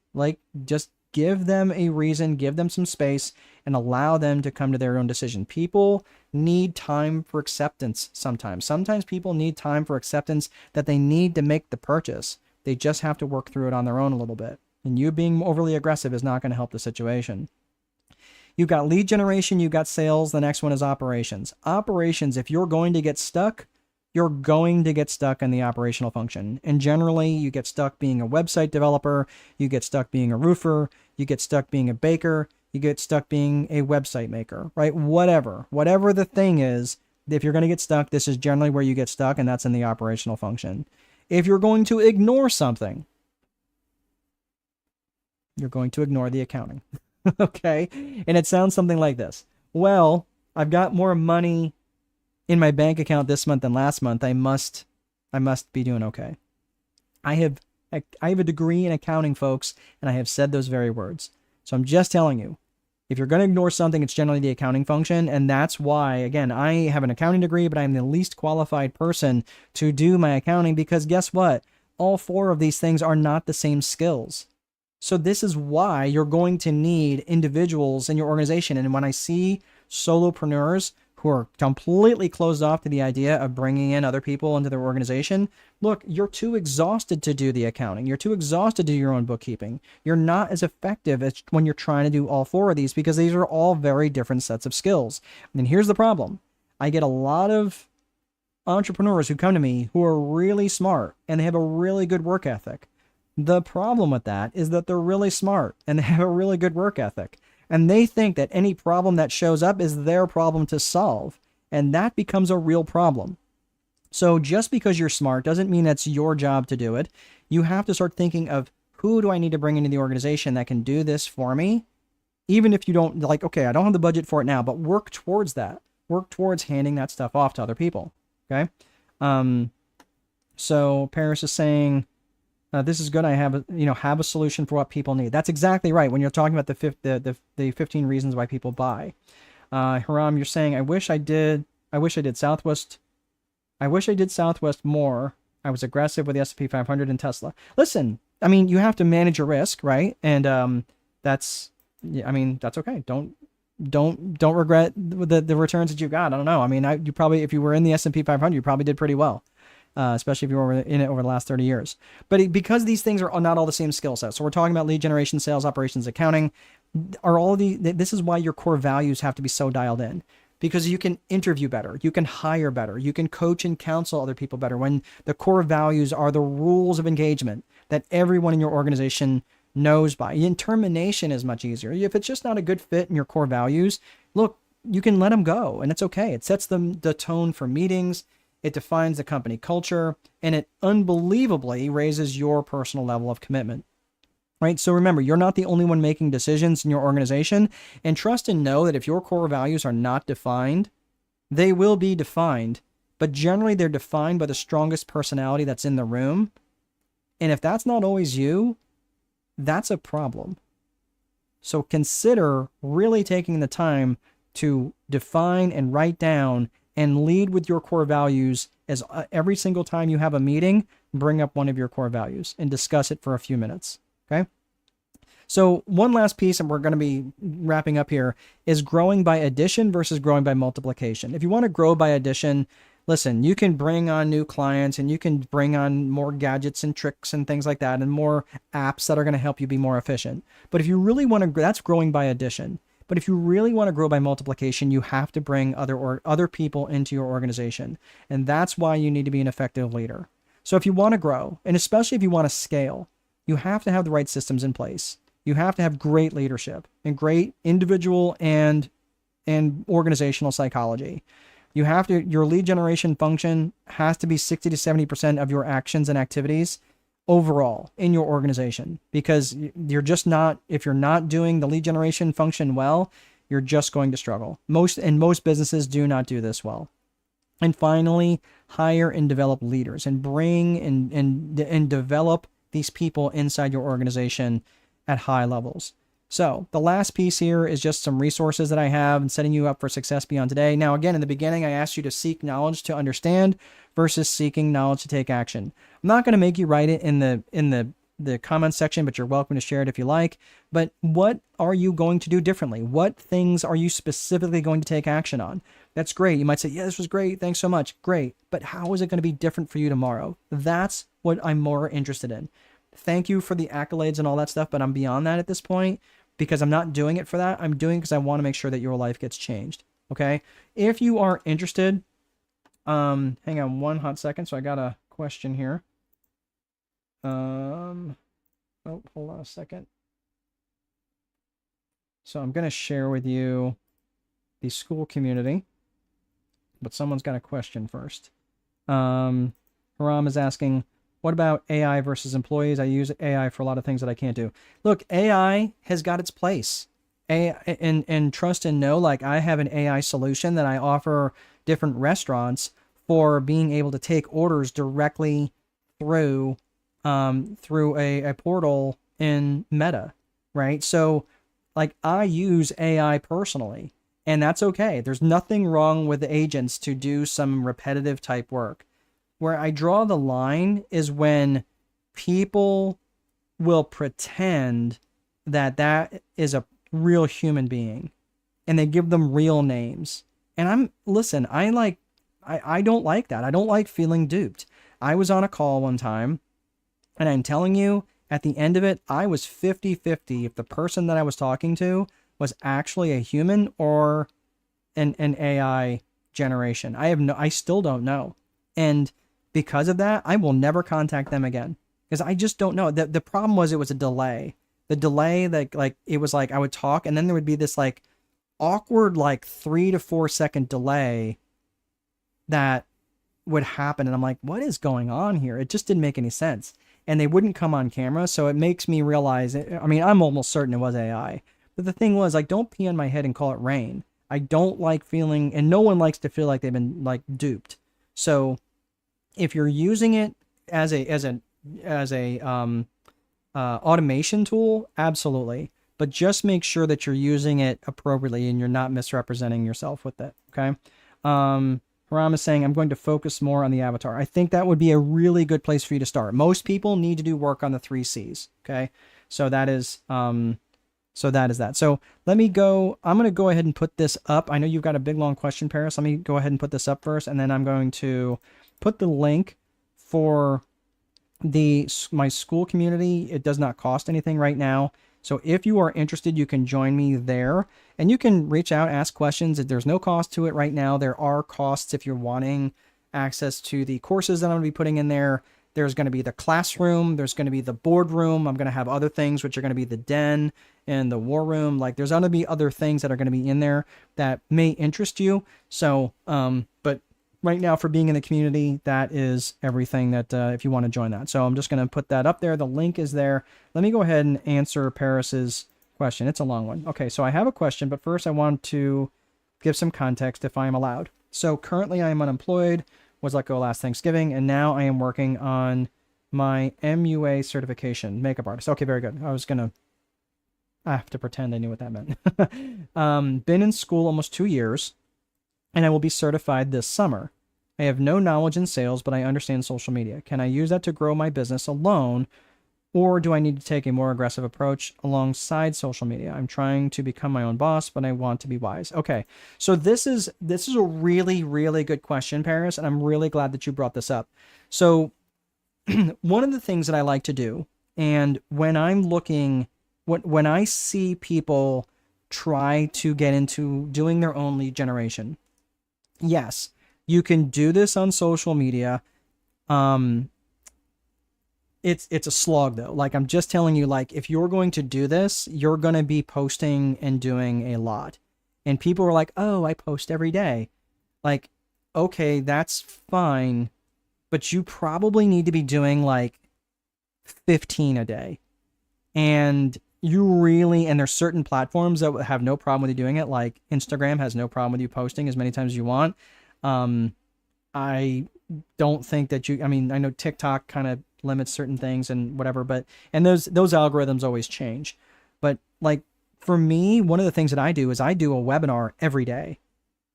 give them a reason, give them some space, and allow them to come to their own decision. People need time for acceptance sometimes. Sometimes people need time for acceptance that they need to make the purchase. They just have to work through it on their own a little bit. And you being overly aggressive is not going to help the situation. You've got lead generation, you've got sales. The next one is operations. Operations, if you're going to get stuck, you're going to get stuck in the operational function. And generally, you get stuck being a website developer, you get stuck being a roofer, you get stuck being a baker, you get stuck being a website maker, right? Whatever the thing is, if you're going to get stuck, this is generally where you get stuck, and that's in the operational function. If you're going to ignore something, you're going to ignore the accounting. Okay? And it sounds something like this. Well, I've got more money in my bank account this month than last month. I must be doing okay. I have a degree in accounting, folks, and I have said those very words. So I'm just telling you, if you're going to ignore something, it's generally the accounting function. And that's why, again, I have an accounting degree, but I'm the least qualified person to do my accounting, because guess what? All 4 of these things are not the same skills. So this is why you're going to need individuals in your organization. And when I see solopreneurs who are completely closed off to the idea of bringing in other people into their organization, look, you're too exhausted to do the accounting. You're too exhausted to do your own bookkeeping. You're not as effective as when you're trying to do all four of these, because these are all very different sets of skills. And here's the problem. I get a lot of entrepreneurs who come to me who are really smart and they have a really good work ethic. The problem with that is that they're really smart and they have a really good work ethic. And they think that any problem that shows up is their problem to solve. And that becomes a real problem. So just because you're smart doesn't mean it's your job to do it. You have to start thinking of, who do I need to bring into the organization that can do this for me? Even if you don't, like, okay, I don't have the budget for it now, but work towards that. Work towards handing that stuff off to other people. Okay. So Paris is saying, this is good. I have a solution for what people need. That's exactly right. When you're talking about the 15 reasons why people buy. Haram, you're saying, I wish I did Southwest. I wish I did Southwest more. I was aggressive with the S&P 500 and Tesla. Listen, I mean, you have to manage your risk, right? And that's okay. Don't regret the returns that you got. I don't know. I mean, you probably, if you were in the S&P 500, you probably did pretty well. Especially if you were in it over the last 30 years. But because these things are not all the same skill sets. So we're talking about lead generation, sales, operations, accounting. This is why your core values have to be so dialed in. Because you can interview better, you can hire better, you can coach and counsel other people better when the core values are the rules of engagement that everyone in your organization knows by. And termination is much easier. If it's just not a good fit in your core values, look, you can let them go and it's okay. It sets the tone for meetings. It defines the company culture, and it unbelievably raises your personal level of commitment, right? So remember, you're not the only one making decisions in your organization, and trust and know that if your core values are not defined, they will be defined, but generally they're defined by the strongest personality that's in the room. And if that's not always you, that's a problem. So consider really taking the time to define and write down and lead with your core values, as every single time you have a meeting, bring up one of your core values and discuss it for a few minutes. Okay. So one last piece, and we're going to be wrapping up here, is growing by addition versus growing by multiplication. If you want to grow by addition, listen, you can bring on new clients and you can bring on more gadgets and tricks and things like that, and more apps that are going to help you be more efficient. But if you really want to, that's growing by addition. But if you really want to grow by multiplication, you have to bring other people into your organization. And that's why you need to be an effective leader. So if you want to grow, and especially if you want to scale, you have to have the right systems in place. You have to have great leadership and great individual and organizational psychology. Your lead generation function has to be 60 to 70% of your actions and activities overall in your organization, because if you're not doing the lead generation function well, you're just going to struggle. Most businesses do not do this well. And finally, hire and develop leaders, and bring and develop these people inside your organization at high levels. So the last piece here is just some resources that I have and setting you up for success beyond today. Now, again, in the beginning, I asked you to seek knowledge to understand versus seeking knowledge to take action. I'm not going to make you write it in the comments section, but you're welcome to share it if you like. But what are you going to do differently? What things are you specifically going to take action on? That's great. You might say, yeah, this was great. Thanks so much. Great. But how is it going to be different for you tomorrow? That's what I'm more interested in. Thank you for the accolades and all that stuff, but I'm beyond that at this point, because I'm not doing it for that. I'm doing it because I want to make sure that your life gets changed. Okay. If you are interested, hang on one hot second. So I got a question here. Oh, hold on a second. So I'm going to share with you the school community, but someone's got a question first. Haram is asking, what about AI versus employees? I use AI for a lot of things that I can't do. Look, AI has got its place. And trust and know, like, I have an AI solution that I offer different restaurants for being able to take orders directly through a portal in Meta, right? So, like, I use AI personally, and that's okay. There's nothing wrong with the agents to do some repetitive type work. Where I draw the line is when people will pretend that is a real human being, and they give them real names, And listen, I don't like that. I don't like feeling duped. I was on a call one time, and I'm telling you, at the end of it, I was 50-50 if the person that I was talking to was actually a human or an AI generation. I still don't know. And because of that, I will never contact them again because I just don't know. The problem was it was a delay. The delay that like it was like I would talk and then there would be this like awkward like 3 to 4 second delay that would happen, and I'm like, what is going on here? It just didn't make any sense. And they wouldn't come on camera, so it makes me realize, I mean, I'm almost certain it was AI. But the thing was, like, don't pee on my head and call it rain. I don't like feeling, and no one likes to feel like they've been like duped. So if you're using it as a automation tool, absolutely. But just make sure that you're using it appropriately and you're not misrepresenting yourself with it. Okay. Haram is saying, I'm going to focus more on the avatar. I think that would be a really good place for you to start. Most people need to do work on the 3 C's. Okay. So that is that. So let me go. I'm going to go ahead and put this up. I know you've got a big, long question, Paris. Let me go ahead and put this up first. And then I'm going to put the link for my school community. It does not cost anything right now. So if you are interested, you can join me there and you can reach out, ask questions. There's no cost to it right now. There are costs if you're wanting access to the courses that I'm going to be putting in there. There's going to be the classroom. There's going to be the boardroom. I'm going to have other things, which are going to be the den and the war room. Like there's going to be other things that are going to be in there that may interest you. So, but right now for being in the community, that is everything that, if you want to join that. So I'm just going to put that up there. The link is there. Let me go ahead and answer Paris's question. It's a long one. Okay. So I have a question, but first I want to give some context if I am allowed. So currently I am unemployed, was let go last Thanksgiving, and now I am working on my MUA certification, makeup artist. Okay. Very good. I have to pretend I knew what that meant. Been in school almost 2 years, and I will be certified this summer. I have no knowledge in sales, but I understand social media. Can I use that to grow my business alone, or do I need to take a more aggressive approach alongside social media? I'm trying to become my own boss, but I want to be wise. Okay, so this is a really, really good question, Paris, and I'm really glad that you brought this up. So one of the things that I like to do, and when I'm looking, when I see people try to get into doing their own lead generation, yes, you can do this on social media. It's a slog though. Like I'm just telling you, like if you're going to do this, you're going to be posting and doing a lot. And people are like, "Oh, I post every day." Like, okay, that's fine, but you probably need to be doing like 15 a day. And there's certain platforms that have no problem with you doing it. Like Instagram has no problem with you posting as many times as you want. I don't think that I know TikTok kind of limits certain things and whatever, and those algorithms always change. But like for me, one of the things that I do is I do a webinar every day.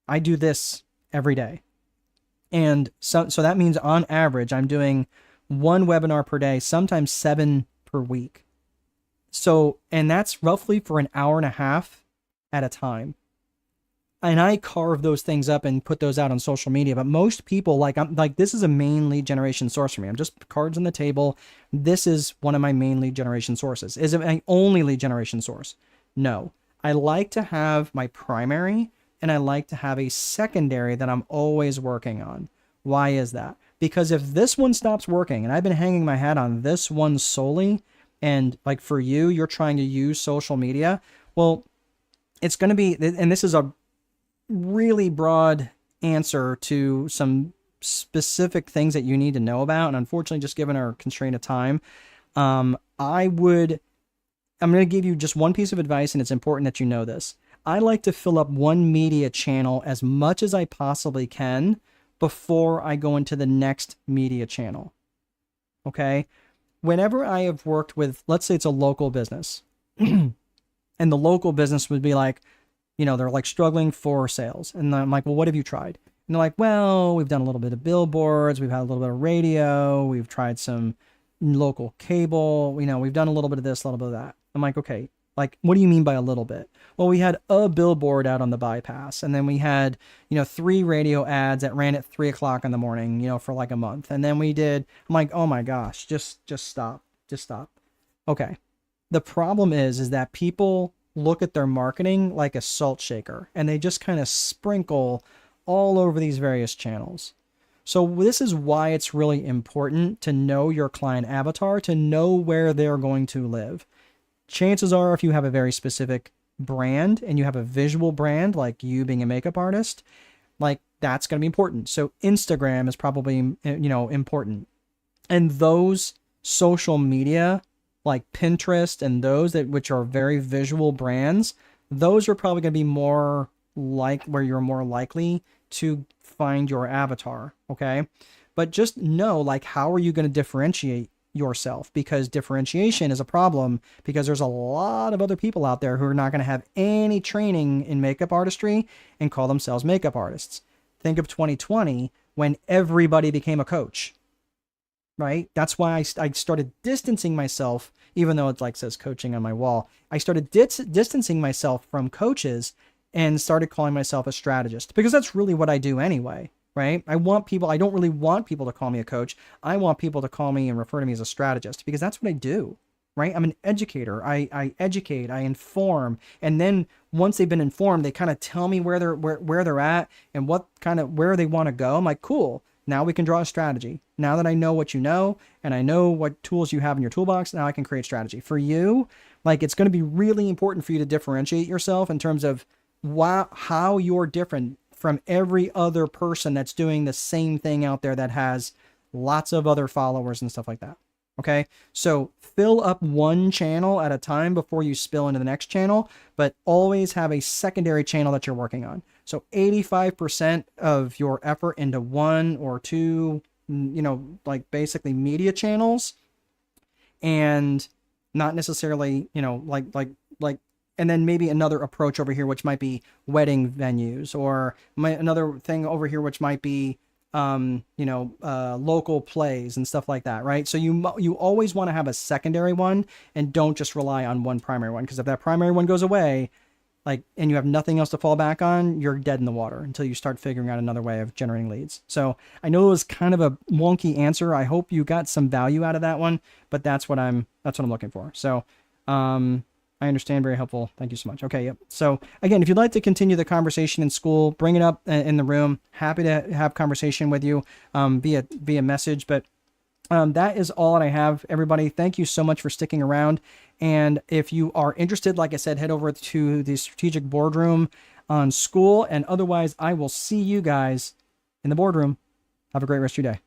I do this every day. And so that means on average, I'm doing 1 webinar per day, sometimes 7 per week. So, and that's roughly for an hour and a half at a time. And I carve those things up and put those out on social media. But most people, this is a main lead generation source for me. I'm just cards on the table. This is one of my main lead generation sources. Is it my only lead generation source? No. I like to have my primary and I like to have a secondary that I'm always working on. Why is that? Because if this one stops working, and I've been hanging my hat on this one solely, and like for you, you're trying to use social media, well, it's going to be, and this is a really broad answer to some specific things that you need to know about. And unfortunately, just given our constraint of time, I'm going to give you just one piece of advice, and it's important that you know this. I like to fill up one media channel as much as I possibly can before I go into the next media channel. Okay? Whenever I have worked with, let's say it's a local business, and the local business would be like, they're like struggling for sales. And I'm like, well, what have you tried? And they're like, well, we've done a little bit of billboards. We've had a little bit of radio. We've tried some local cable. We've done a little bit of this, a little bit of that. I'm like, okay, Like, what do you mean by a little bit? Well, we had a billboard out on the bypass, and then we had, 3 radio ads that ran at 3 o'clock in the morning, for like a month. And then we did, I'm like, oh my gosh, just stop. Just stop. Okay. The problem is that people look at their marketing like a salt shaker, and they just kind of sprinkle all over these various channels. So this is why it's really important to know your client avatar, to know where they're going to live. Chances are, if you have a very specific brand and you have a visual brand, like you being a makeup artist, like that's going to be important. So Instagram is probably, important. And those social media, like Pinterest and those which are very visual brands, those are probably going to be more like where you're more likely to find your avatar. Okay. But just know, like, how are you going to differentiate yourself? Because differentiation is a problem, because there's a lot of other people out there who are not going to have any training in makeup artistry and call themselves makeup artists. Think of 2020 when everybody became a coach, right? That's why I started distancing myself, even though it like says coaching on my wall. I started distancing myself from coaches and started calling myself a strategist, because that's really what I do anyway. Right? I don't really want people to call me a coach. I want people to call me and refer to me as a strategist, because that's what I do, right? I'm an educator. I educate, I inform. And then once they've been informed, they kind of tell me where they're at and where they want to go. I'm like, cool. Now we can draw a strategy. Now that I know what you know, and I know what tools you have in your toolbox, now I can create strategy for you. Like, it's going to be really important for you to differentiate yourself in terms of how you're different from every other person that's doing the same thing out there that has lots of other followers and stuff like that. Okay. So fill up one channel at a time before you spill into the next channel, but always have a secondary channel that you're working on. So 85% of your effort into one or two, like basically media channels, and not necessarily, and then maybe another approach over here, which might be wedding venues, or another thing over here, which might be, local plays and stuff like that, right? So you always want to have a secondary one, and don't just rely on one primary one, because if that primary one goes away, and you have nothing else to fall back on, you're dead in the water until you start figuring out another way of generating leads. So I know it was kind of a wonky answer. I hope you got some value out of that one, but that's what I'm looking for. So, I understand. Very helpful. Thank you so much. Okay. Yep. So again, if you'd like to continue the conversation in school, bring it up in the room. Happy to have conversation with you via message. But that is all that I have, everybody. Thank you so much for sticking around. And if you are interested, like I said, head over to the Strategic Boardroom on school. And otherwise, I will see you guys in the boardroom. Have a great rest of your day.